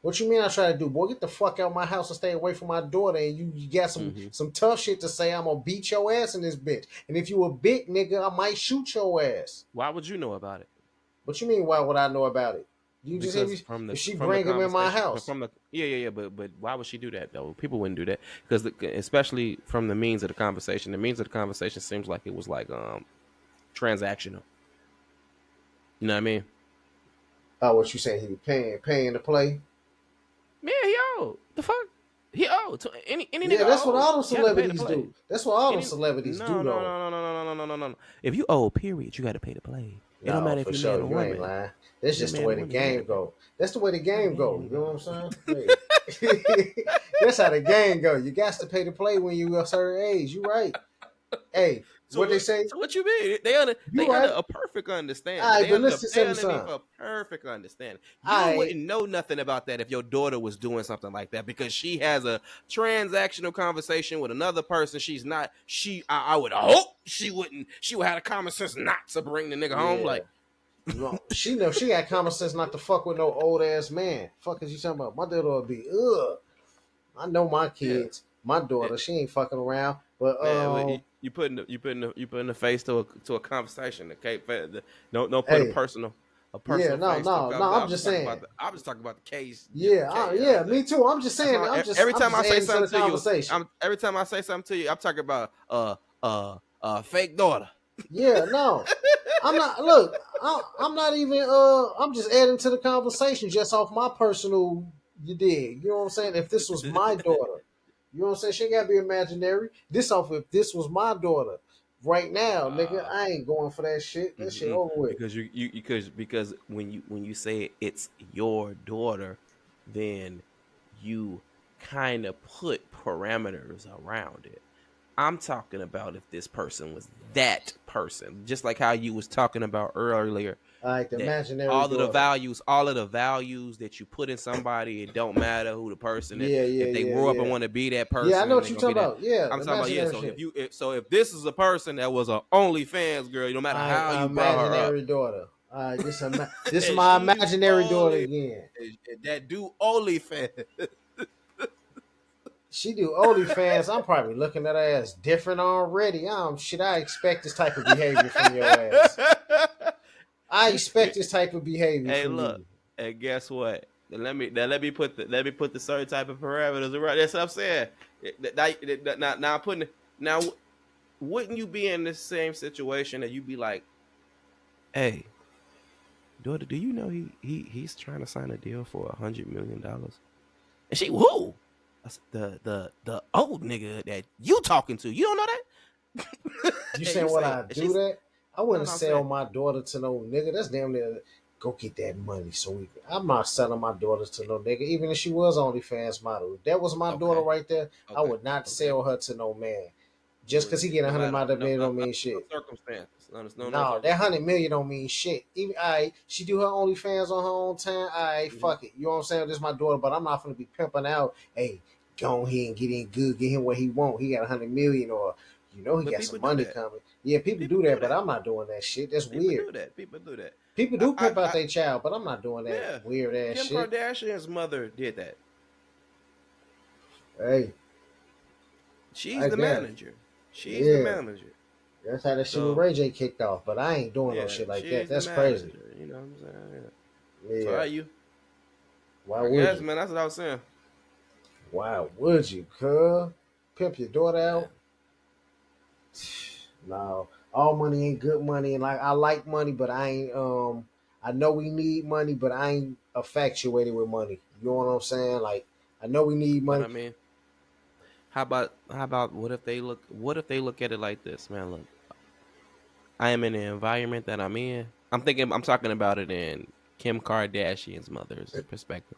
What you mean I try to do? Boy, get the fuck out of my house and stay away from my daughter. And you got Mm-hmm. some tough shit to say. I'm gonna beat your ass in this bitch. And if you a big nigga, I might shoot your ass. Why would you know about it? What you mean? Why would I know about it? You just hear Because me? from If she the bring him in my conversation, house, but why would she do that though? People wouldn't do that because especially from the means of the conversation. The means of the conversation seems like it was like transactional. You know what I mean? oh, what you saying? He paying to play? Man, he old. The fuck? He old. Any Yeah, nigga that's what old. all them You got to pay to celebrities play. do. That's what all them Any celebrities do, though. no. If you old, period, you got to pay to play. It don't No, matter if for you're man sure. or You ain't woman. lying. That's You're just the man way or the woman. You got to game pay. go. That's the way the How the game go. game You know what go? I'm saying? Hey. That's how the game go. You got to pay to play when you a certain age. You right. Hey, what they say? So what you mean? You They under right. a perfect understanding. All right, but listen They to me, underneath son. a perfect understanding. All You right. wouldn't know nothing about that if your daughter was doing something like that because she has a transactional conversation with another person. She's not. I would hope she wouldn't. She would have the common sense not to bring the nigga home. Yeah. Like No, she know she got common sense not to fuck with no old ass man. Fuck is you talking about? My daughter would be ugh. I know my yeah, kids. My it, daughter, she ain't fucking around. But man. You putting the face to a conversation. Okay, don't put hey, a yeah, personal no, face to a no, no. conversation. I'm just saying. I'm just talking about the case. Just the Yeah, case. You know what yeah, I'm saying? me too. I'm just That's saying. all. Every I'm time just I say adding to the something to you, conversation. every time I say something to you, I'm talking about fake daughter. Yeah, no, I'm not. Look, I'm not even. I'm just adding to the conversation just off my personal. You dig? You know what I'm saying? If this was my daughter, you know what I'm saying? She ain't gotta be imaginary. This off if this was my daughter. Right now, nigga, uh, I ain't going for that shit. That shit mm-mm. over with. Because because when you say it's your daughter, then you kind of put parameters around it. I'm talking about if this person was that person, just like how you was talking about earlier, All right, the that imaginary daughter. all of the values that you put in somebody, it don't matter who the person is. Yeah, If they grow up and yeah. want to be that Yeah, I person, know and what they're you're gonna be talking that. about. Yeah, I'm the talking about imaginary So shit. if this is a person that was a OnlyFans girl, no matter All right, how you brought her up, imaginary daughter. All right, this and my she do imaginary daughter only again. that do OnlyFans. She do OnlyFans. I'm probably looking at her ass different already. Should I expect this type of behavior from your ass? I you, expect this type of behavior hey, from look, you. and guess what? Let me put the certain type of parameters around. That's what I'm saying. Now I'm putting now. Wouldn't you be in the same situation that you'd be like, "Hey, daughter, do you know he's trying to sign a deal for $100 million?" And she, who? I said, the old nigga that you talking to. You don't know that? You And you saying what say, I and do she's that? I no, wouldn't no. I'm sell saying, my daughter to no nigga. That's damn near go get that money. I'm not selling my daughter to no nigga, even if she was OnlyFans model. If that was my daughter okay, right there, I okay, would not okay. sell her to no man. You Just because wouldn't he get a no hundred matter million no don't mean shit. circumstances. No No, that circumstances. 100 million don't mean shit. Even she do her OnlyFans on her own time. Mm-hmm. Fuck it. You know what I'm saying? This is my daughter, but I'm not gonna be pimping out. Hey, go ahead and get in good, get him what he want. He got 100 million, or he But got people some do money that. coming. Yeah, people People do do that, but that. I'm not doing that shit. That's People weird. do that. People do that. People do pimp out I their child, but I'm not doing that yeah. weird ass Kim shit. Kardashian's mother did that. Hey, She's I the got it. manager. She's the Yeah, manager. that's how that shit with So Ray J kicked off. But I ain't doing no yeah, shit like that. she's the That's crazy. manager. You know what I'm saying? Yeah. So Yeah. are you? Why I would guess, you? man. That's what I was saying. Why would you, cuz? Pimp your daughter Yeah. out? No, all money ain't good money, and like I like money, but I ain't. I know we need money, but I ain't infatuated with money. You know what I'm saying? Like I know we need But money. I mean, how about what if they look at it like this, man? Look, I am in the environment that I'm in. I'm talking about it in Kim Kardashian's mother's perspective.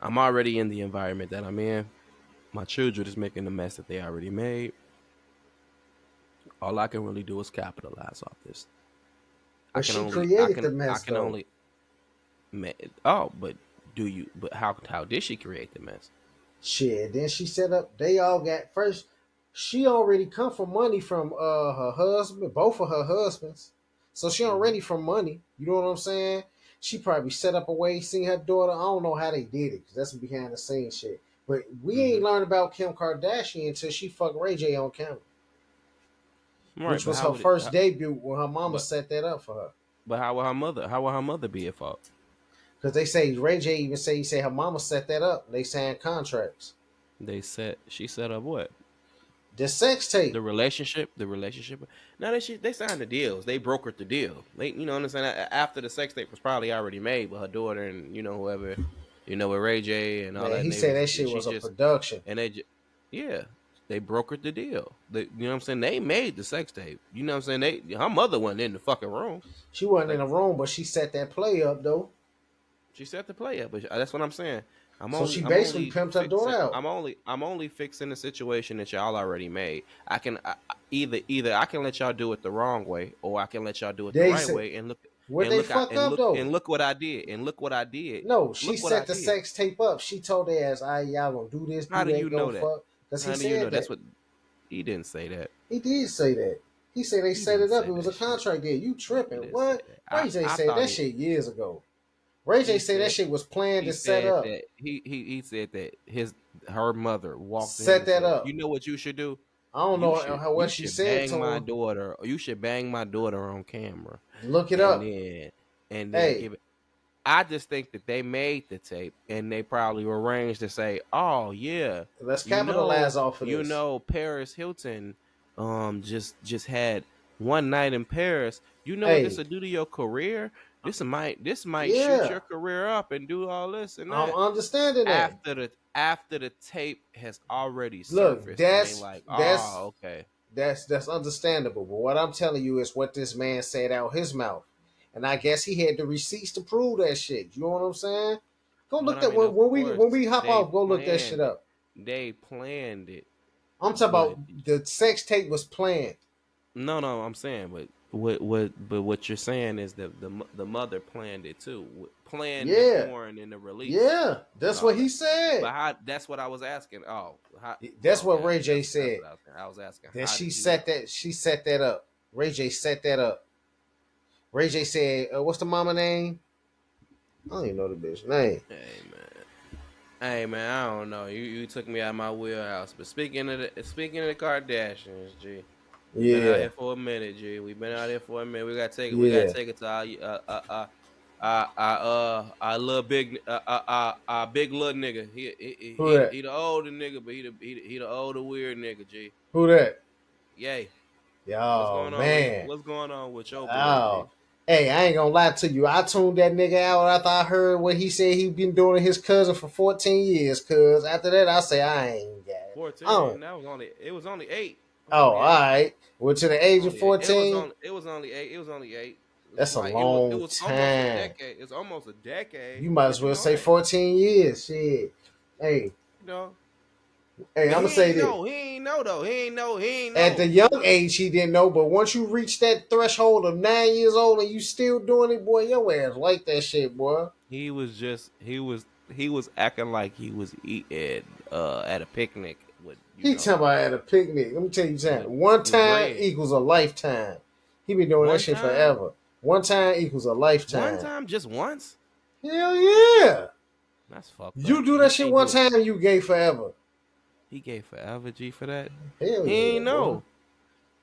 I'm already in the environment that I'm in. My children is making the mess that they already made. All I can really do is capitalize off this. I But can she only, I created can, the I mess can though. only. Oh, but do you? But how did she create the mess? Shit. Then she set up. They all got first. She already come from money from her husband, both of her husbands. So she Mm-hmm. already from money. You know what I'm saying? She probably set up a way, seen her daughter. I don't know how they did it, because that's some behind the scenes shit. But we Mm-hmm. ain't learned about Kim Kardashian until she fucked Ray J on camera, Right, which but was how her would it? first debut when her mama But set that up for her. but how will her mother? How will her mother be at fault? Because they say Ray J even say he said her mama set that up. They signed contracts. She set up what? The sex tape. The relationship. Now they signed the deals. They brokered the deal. They, you know what I'm saying. After the sex tape was probably already made with her daughter and whoever, with Ray J and all Man, that. he And they said was that shit she was a just production. and they just yeah they brokered the deal. What I'm saying. They made the sex tape. You know what I'm saying. Her mother wasn't in the fucking room. She wasn't in Like the room, but she set that play up though. she set the play up, but that's what I'm saying. I'm So only she I'm basically only pimped her daughter fixing out. I'm only fixing the situation that y'all already made. Either I can let y'all do it the wrong way, or I can let y'all do it the They right said, way what they fuck up though? look what I did and look what I did. No, she Look what I set the did. sex tape up. She told their ass, "I y'all gonna do this, How do do that, you go know that? fuck." Because he How do you know? said That's that. what he didn't say that. He did say that. He said they He set didn't it up. say It was a that shit. contract deal. You He tripping? didn't say What? that. Ray J I said thought that shit years ago. Ray J he said that said shit was planned he and set said up. that he said that her mother walked to him Set and that said, up. "You know what you should do? I don't You know should how you what she should said bang to my him. daughter, or you should bang my daughter on camera, Look it and up. then Hey, give it." I just think that they made the tape and they probably arranged to say, "Oh yeah, let's you know, capitalize off of this. Paris Hilton, just had one night in Paris. You know what this Hey, will do to your career? This might shoot yeah, your career up and do all this and I'm that." understanding that. After the tape has already Look, surfaced and they like, "Oh, okay." that's understandable. But what I'm telling you is what this man said out his mouth, and I guess he had the receipts to prove that shit. You know what I'm saying? Go But look I that mean, when, of when we course, when we hop they off. Go look that shit planned it. up. They planned it, I'm talking but about the sex tape was planned. no, I'm saying, but what you're saying is that the mother planned it too, planned the Yeah, porn and the release yeah, and that's what all he that. said. But how? That's what I was asking. Oh, how? That's what Okay, Ray J that's said. what I was. I was asking. That How she did you set know? that she set that up. Ray J set that up. Ray J said, "What's the mama name? I don't even know the bitch name." Hey man, I don't know. You took me out of my wheelhouse. But speaking of the Kardashians, G, we've been out Yeah, here for a minute, G. We've been out here for a minute. We gotta yeah. take it to our little big our big little nigga. Who He that? the older nigga, but he the older weird nigga, G. Who that? Yay. What's Oh going on with man. your boy, Oh. G? Hey, I ain't gonna lie to you. I tuned that nigga out after I heard what he said he been doing to his cousin for 14 years. Cause after that, I say I ain't got it. Oh, 14. It was only 8. It was oh, all only 8. right. Well, to the It was age of only 8. It was 14, only it was only 8. It was only 8. It's that's a like it long was almost a time. decade. It's almost a decade. You might as But well say 14 years. Shit. Hey, you know, hey, I'm but gonna say this. He ain't know though. He ain't At the know. young age, he didn't know, but once you reach that threshold of 9 years old and you still doing it, boy, your ass like that shit, boy. He was acting like he was eating at a picnic with He talking about at a picnic. Let me tell you with something. One time bread. equals a lifetime. He been doing that One shit time, forever. One time equals a lifetime. just once. Hell yeah. That's fucked You up. do He that shit can't one do it. time, you gay forever. He gave forever G for that. Hell He yeah, ain't boy. know.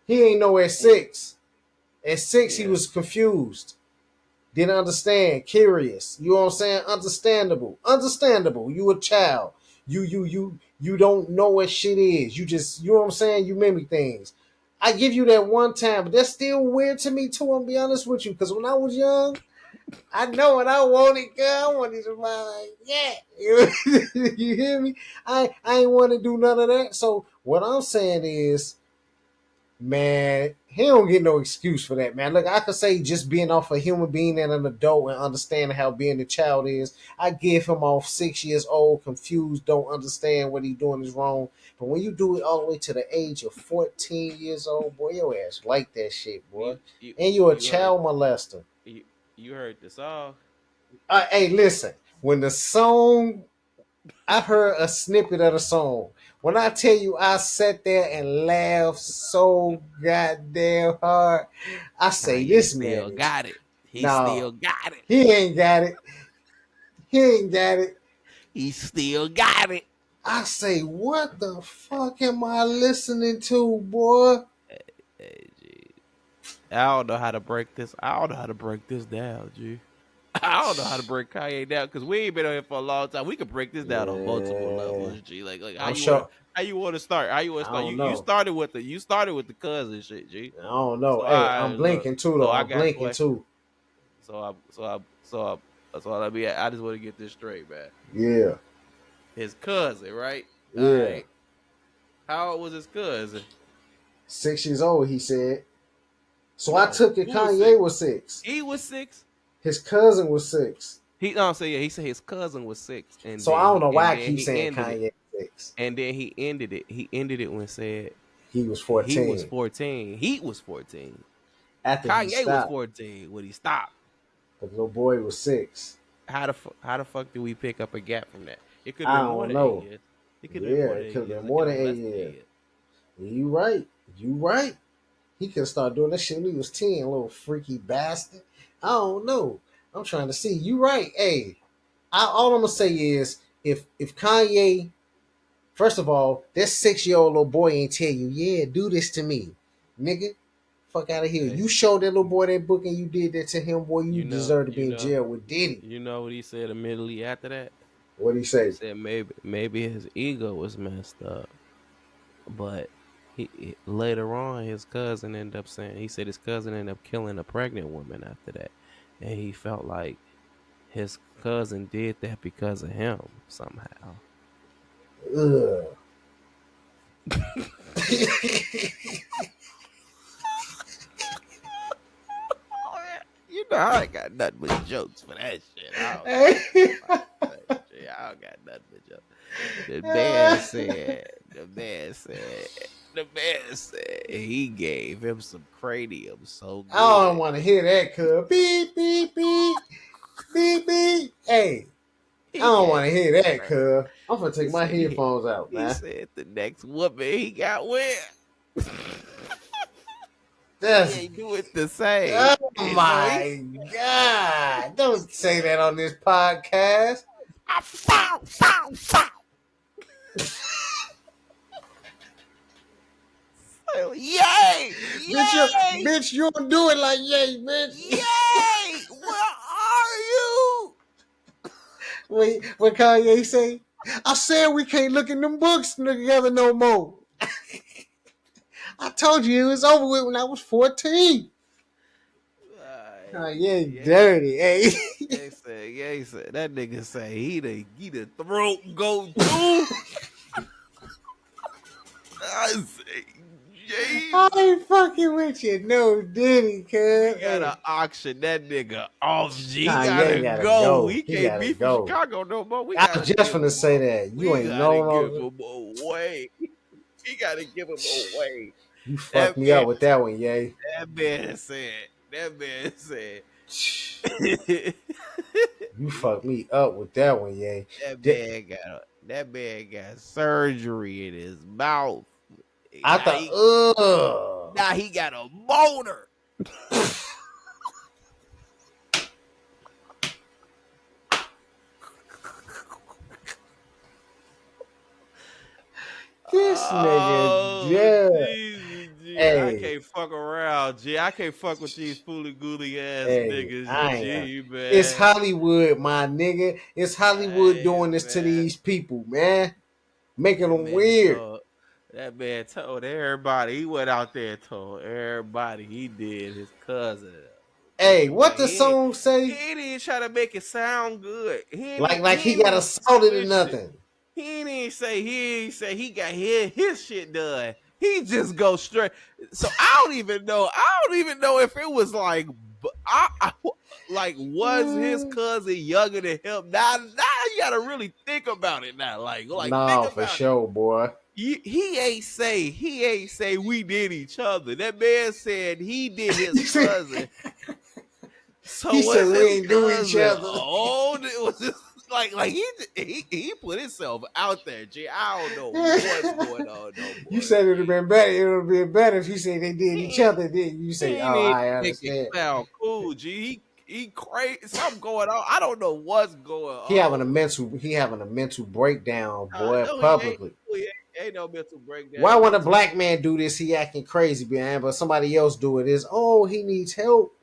He ain't know at He, 6. At 6, he yeah. was confused. Didn't understand. Curious. You know what I'm saying? Understandable. Understandable. You a child. You don't know what shit is. You just, you know what I'm saying? You mimic things. I give you that one time, but that's still weird to me too. I'm be honest with you, because when I was young, I know what I wanted, girl. I wanted to like, yeah. You hear me? I ain't want to do none of that. So what I'm saying is, man, he don't get no excuse for that, man. Look, I could say just being off a human being and an adult and understanding how being a child is. I give him off 6 years old, confused, don't understand what he doing is wrong. But when you do it all the way to the age of 14 years old, boy, your ass like that shit, boy. You you And you a you heard child molester. you, you heard the song. Hey, listen, when the song, I heard a snippet of the song. When I tell you I sat there and laughed so goddamn hard, I say Kanye this man still is got it. He no, still got it. he ain't got it. He ain't got it. He still got it. I say, what the fuck am I listening to, boy? Hey, G. I don't know how to break this. I don't know how to break this down, G. I don't know how to break Kanye down because we ain't been on here for a long time. We could break this down on multiple Yeah, levels, G. Like I'm sure. how you want to start? How you want I to start? don't You know. started with the cousin shit, G. I don't know. So Hey, I I'm look. blinking too, So though. I I'm got blinking questions. too. So let me. I just want to get this straight, man. Yeah, His cousin, right? All yeah. right. How old was his cousin? 6 years old, he said. So I No, took it who was Kanye 6? was 6. He was 6. His cousin was 6. He no, so yeah, he said his cousin was 6, So I don't know why I keep he saying ended it, Kanye 6. and then he ended it. He ended it when said He was he was 14 14. He was 14. after he Kanye was stopped. 14 when he stopped. The little boy was 6. How the fuck do we pick up a gap from that? It could have I been more don't than 8 know. years. It could have been Yeah, more than it 8 could have years. been It more could than have been 8 less than 8 years. years. You right. You right. He could start doing that shit when he was 10, little freaky bastard. I don't know. I'm trying to see. You right. Hey, all I'm gonna say is if Kanye, first of all, that 6-year-old little boy ain't tell you, yeah, do this to me, nigga. Fuck out of here. Hey, You showed that little boy that book and you did that to him, boy. You you know, deserve to be you in know, jail with Diddy. you know what he said immediately after that? What'd he He say? said maybe his ego was messed up. But later on, his cousin ended up saying he said his cousin ended up killing a pregnant woman after that, and he felt like his cousin did that because of him somehow. Ugh. You know, I ain't got nothing but jokes for that shit. I don't got nothing but jokes. The man said he gave him some cranium so I don't good. want to hear that, cuz. Beep, beep, beep, beep, beep. Hey, I He don't want to gave him hear some that, cranium. cuz. I'm gonna He take my said headphones out, he man. said the next woman he got with, he That's ain't do it the same. oh And so he my god! Don't say that on this podcast, I found. Yay! bitch. You, Yay! bitch, you don't do it like yay, bitch. Yay! Where are you? Wait, what Kanye say? I said we can't look in them books together no more. I told you it was over with when I was 14. Kanye Yeah, dirty, hey. yeah, said that nigga say he the throat go too. I say, I Jesus. ain't fucking with you, no Diddy, We cuz. gotta Hey, auction that nigga off. G. He Kanye gotta gotta go. go. He He can't gotta be from go. Chicago no more. I was just gonna say that. You We ain't gotta no give longer. him away. We gotta give him away. You That fucked me man, up with that one, yay. that man said, You fucked me up with that one, yay. that man got surgery in his mouth. I Now thought, he, ugh. now he got a boner. This nigga, Oh, yeah. Jesus, G. I Hey, can't fuck around, G. I can't fuck with these fooly gooly ass hey, niggas, I ain't gonna. G, It's man. Hollywood, my nigga. It's Hollywood Hey, doing this to man. these people, man. Making That them man weird. told that man told everybody. He went out there and told everybody he did his cousin. But Hey, you what can't the song he say? ain't even try to make it sound good. Like He he ain't got even assaulted or switched it. nothing. He ain't even say he got his shit done. he just goes straight. So I don't even know. I don't even know if it was like, like was his cousin younger than him? Now you gotta really think about it. Now, like think Nah, for about it. sure, boy. He ain't say we did each other. That man said he did his You said- cousin. So He said was we his ain't do each cousin other. old? It was just like he put himself out there, G. I don't know what's going on, no boy. You said it'd have been better. It would have been better if he said they did each He other. Then you he say, ain't "Oh, even I make it understand." sound cool, G. He crazy. Something going on. I don't know what's going He having a on. mental. He having a mental breakdown, boy, No, he ain't. publicly. He ain't no mental Why breakdown. when He a black man do this, he acting crazy, man, but somebody else do it is, oh, he needs help.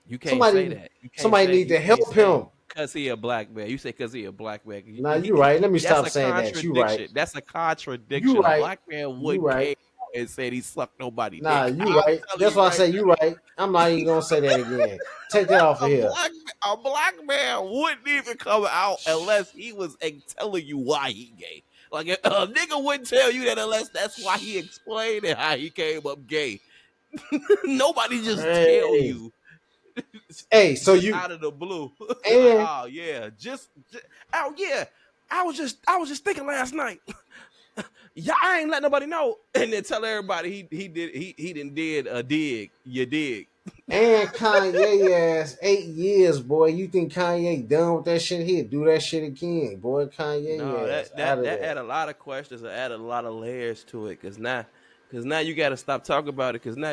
You can't say Somebody, that. somebody need You to can't help say him. because he a black man. You say because he a black man. Nah, you right. Let me That's stop a saying that. You right. contradiction. That's a You contradiction. A right. black man You wouldn't right. came out and said he sucked nobody Nah, dick. you I'm right. telling That's you why I right say you right. I'm not even gonna say that again. Take that off of now. here. A black man wouldn't even come out unless he was telling you why he gay. Like a nigga wouldn't tell you that unless that's why he explained it how he came up gay. Nobody just tell Hey, you. hey. So Just you out of the blue. Like, and oh yeah, oh yeah. I was just thinking last night. Yeah, I ain't let nobody know. And then tell everybody he didn't did a dig. You dig. Kanye ass 8 years, boy. You think Kanye done with that shit? He'll do that shit again, boy. No, Kanye ass out of that there. add a lot of questions or add a lot of layers to it. Cause now you gotta stop talking about it. Cause now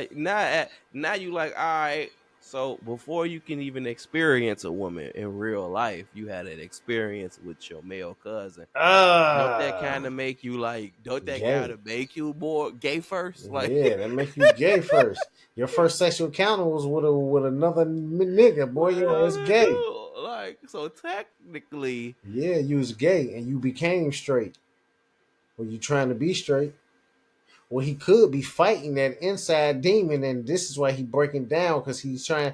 you like, all right. So before you can even experience a woman in real life, you had an experience with your male cousin. Don't that kind Ah, of make you like? Don't that kind gay. of make you more gay first? Like, Yeah, that make you gay first. Your first sexual encounter was with another nigga, boy. what Yo, it's other gay. dude? Like, so technically, Yeah, you was gay and you became straight. Well, you trying to be straight. Well, he could be fighting that inside demon, and this is why he breaking down because he's trying.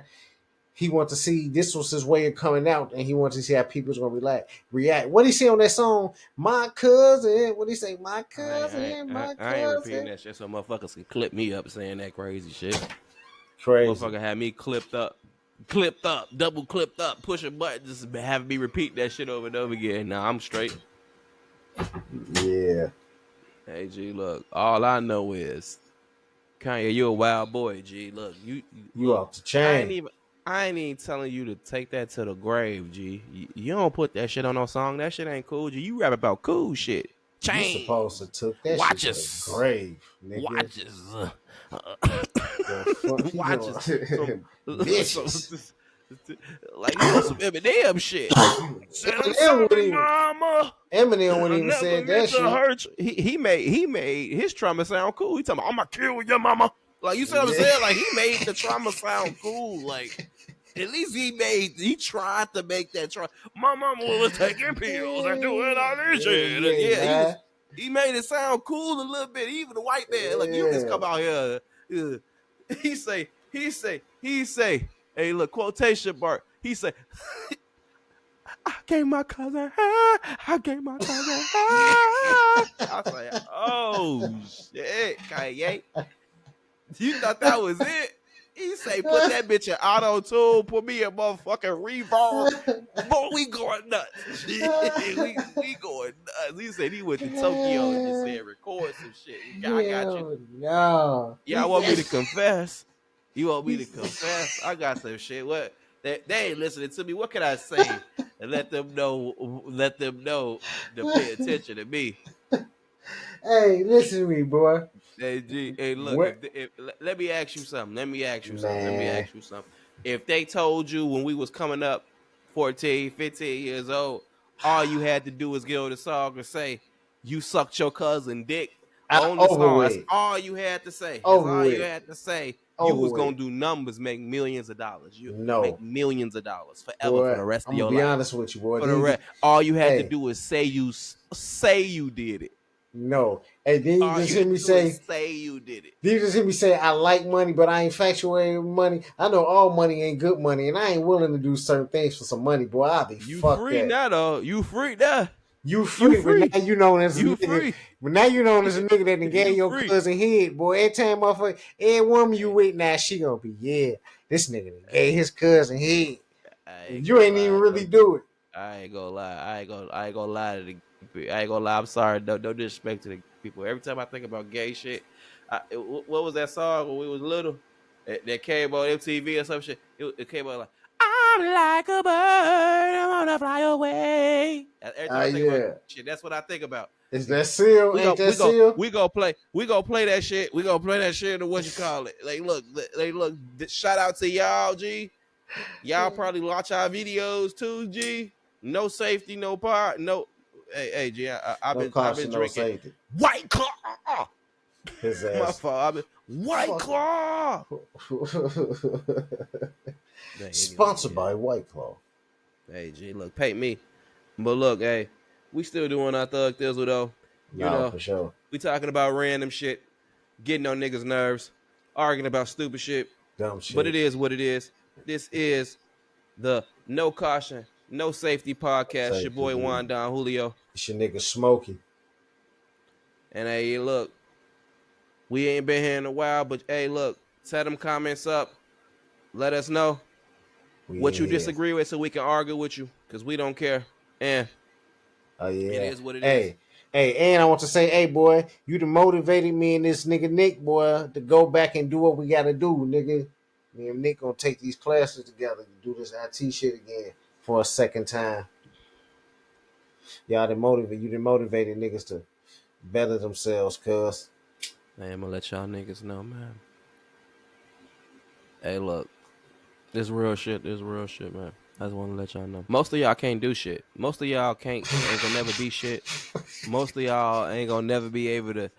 He wants to see this was his way of coming out, and he wants to see how people's gonna react. What he say on that song? My cousin. What he say? My cousin. My I ain't repeating cousin. that shit so motherfuckers can clip me up saying that crazy shit. Crazy. Motherfucker had me clipped up, double clipped up, pushing buttons, just having me repeat that shit over and over again. Now I'm straight. Yeah. Hey G, look, all I know is Kanye, you a wild boy, G. Look, you You look, off the I chain. ain't even I ain't even telling you to take that to the grave, G. You don't put that shit on no song. That shit ain't cool, G. You rap about cool shit. You supposed to Chains, took that shit to the watches, grave, nigga. watches, The fuck you doing? watches. Some Bitches. like some Eminem shit. Said I'm Eminem wouldn't sorry, even mama. Eminem I wouldn't even never said that meant to shit. hurt you. He made his trauma sound cool. He talking about, I'm gonna kill your mama. Like, you see what I'm Yeah. saying? Like, he made the trauma sound cool. Like, at least he tried to make that trauma. My mama was taking pills and doing all this Yeah, shit. And yeah, yeah, man. he made it sound cool a little bit. Even the white man, like, you just Yeah. come out here. He say, hey, look, quotation mark. He say, I gave my cousin her. I gave my cousin her. I was like, oh shit, Kanye. You thought that was it? He say, put that bitch in auto tune, put me in motherfucking reverb. Boy, we going nuts. we going nuts. He said he went to Tokyo and just said record some shit. I got you. Hell no. He Y'all want me said to confess? You want me to he's confess? I got some shit. What they ain't listening to me. What can I say? And let them know to pay attention to me. hey, listen to me, boy. Hey, G, hey, look, What let me ask you something. Let me man? ask you something. If they told you when we was coming up 14, 15 years old, all you had to do was get on the song and say, you sucked your cousin dick I on the over song. That's with. all you had to say. That's Over all you with. had to say. You Over was with. gonna do numbers, make millions of dollars. You make No. millions of dollars forever for Boy, the rest of I'm gonna your be life. honest with you, boy. For the rest, all you had to Hey, do is say you did it. no. Hey, then you All just you hear had me to do is say, say you did it. then you just hear me say, I like money, but I ain't infatuated with money. I know all money ain't good money, and I ain't willing to do certain things for some money, boy. I'll be You fuck free that. now, though. You free now. You free, You free. but now you known as a You nigga. free. But now you known as a nigga that done gave You your free. cousin head, boy. Every time motherfucker, every woman you Hey, with now, she gonna be, yeah, this nigga done gave his cousin head. I ain't You gonna ain't even lie. really do it. I ain't gonna lie. I ain't gonna lie to the people. I ain't gonna lie. I'm sorry. No disrespect to the people. Every time I think about gay shit, what was that song when we was little? That came on MTV or some shit. It came on like I'm like a bird, I wanna fly away. Every time I think about Yeah. shit, that's what I think about. Is that seal? We Ain't go, that we go, seal? we go play, we go play that shit. We gonna play that shit. And what you call it? Like, look, shout out to y'all, G. Y'all probably watch our videos too, G. No safety, no part, no. Hey, G. No I've been caution, no drinking safety. White Claw. His My ass. fault. I've been White Fuck. Claw. Anyway, Sponsored yeah. by White Claw. Hey, G. Look, pay me. But look, hey, we still doing our thug thizzle though. You No, know, for sure. we talking about random shit, getting on niggas' nerves, arguing about stupid shit. Dumb But shit. it is what it is. This is the No Caution, No Safety podcast. Your Safety, boy dude. WanDonJulio. It's your nigga Smokey. And hey, look, we ain't been here in a while, but hey, look, set them comments up. Let us know We what in you here. disagree with so we can argue with you, because we don't care. And Oh it yeah. is what it is. Hey, and I want to say, hey boy, you done motivated me and this nigga Nick, boy, to go back and do what we gotta do, nigga. Me and Nick gonna take these classes together to do this IT shit again for a second time. Y'all you done motivated niggas to better themselves, cuz. Hey, I'm gonna let y'all niggas know, man. Hey, look, this real shit. This real shit, man. I just want to let y'all know. Most of y'all can't do shit. Most of y'all ain't gonna never be shit. Most of y'all ain't gonna never be able to,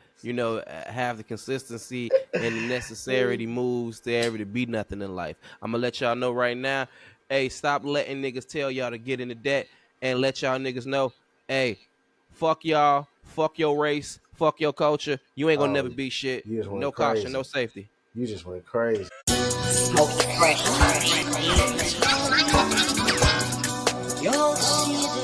have the consistency and the necessary moves to ever to be nothing in life. I'm gonna let y'all know right now. Hey, stop letting niggas tell y'all to get into debt, and let y'all niggas know. Hey, fuck y'all, fuck your race, fuck your culture. You ain't gonna Oh, never be shit. you just No went caution, no crazy. safety. You just went crazy. You'll see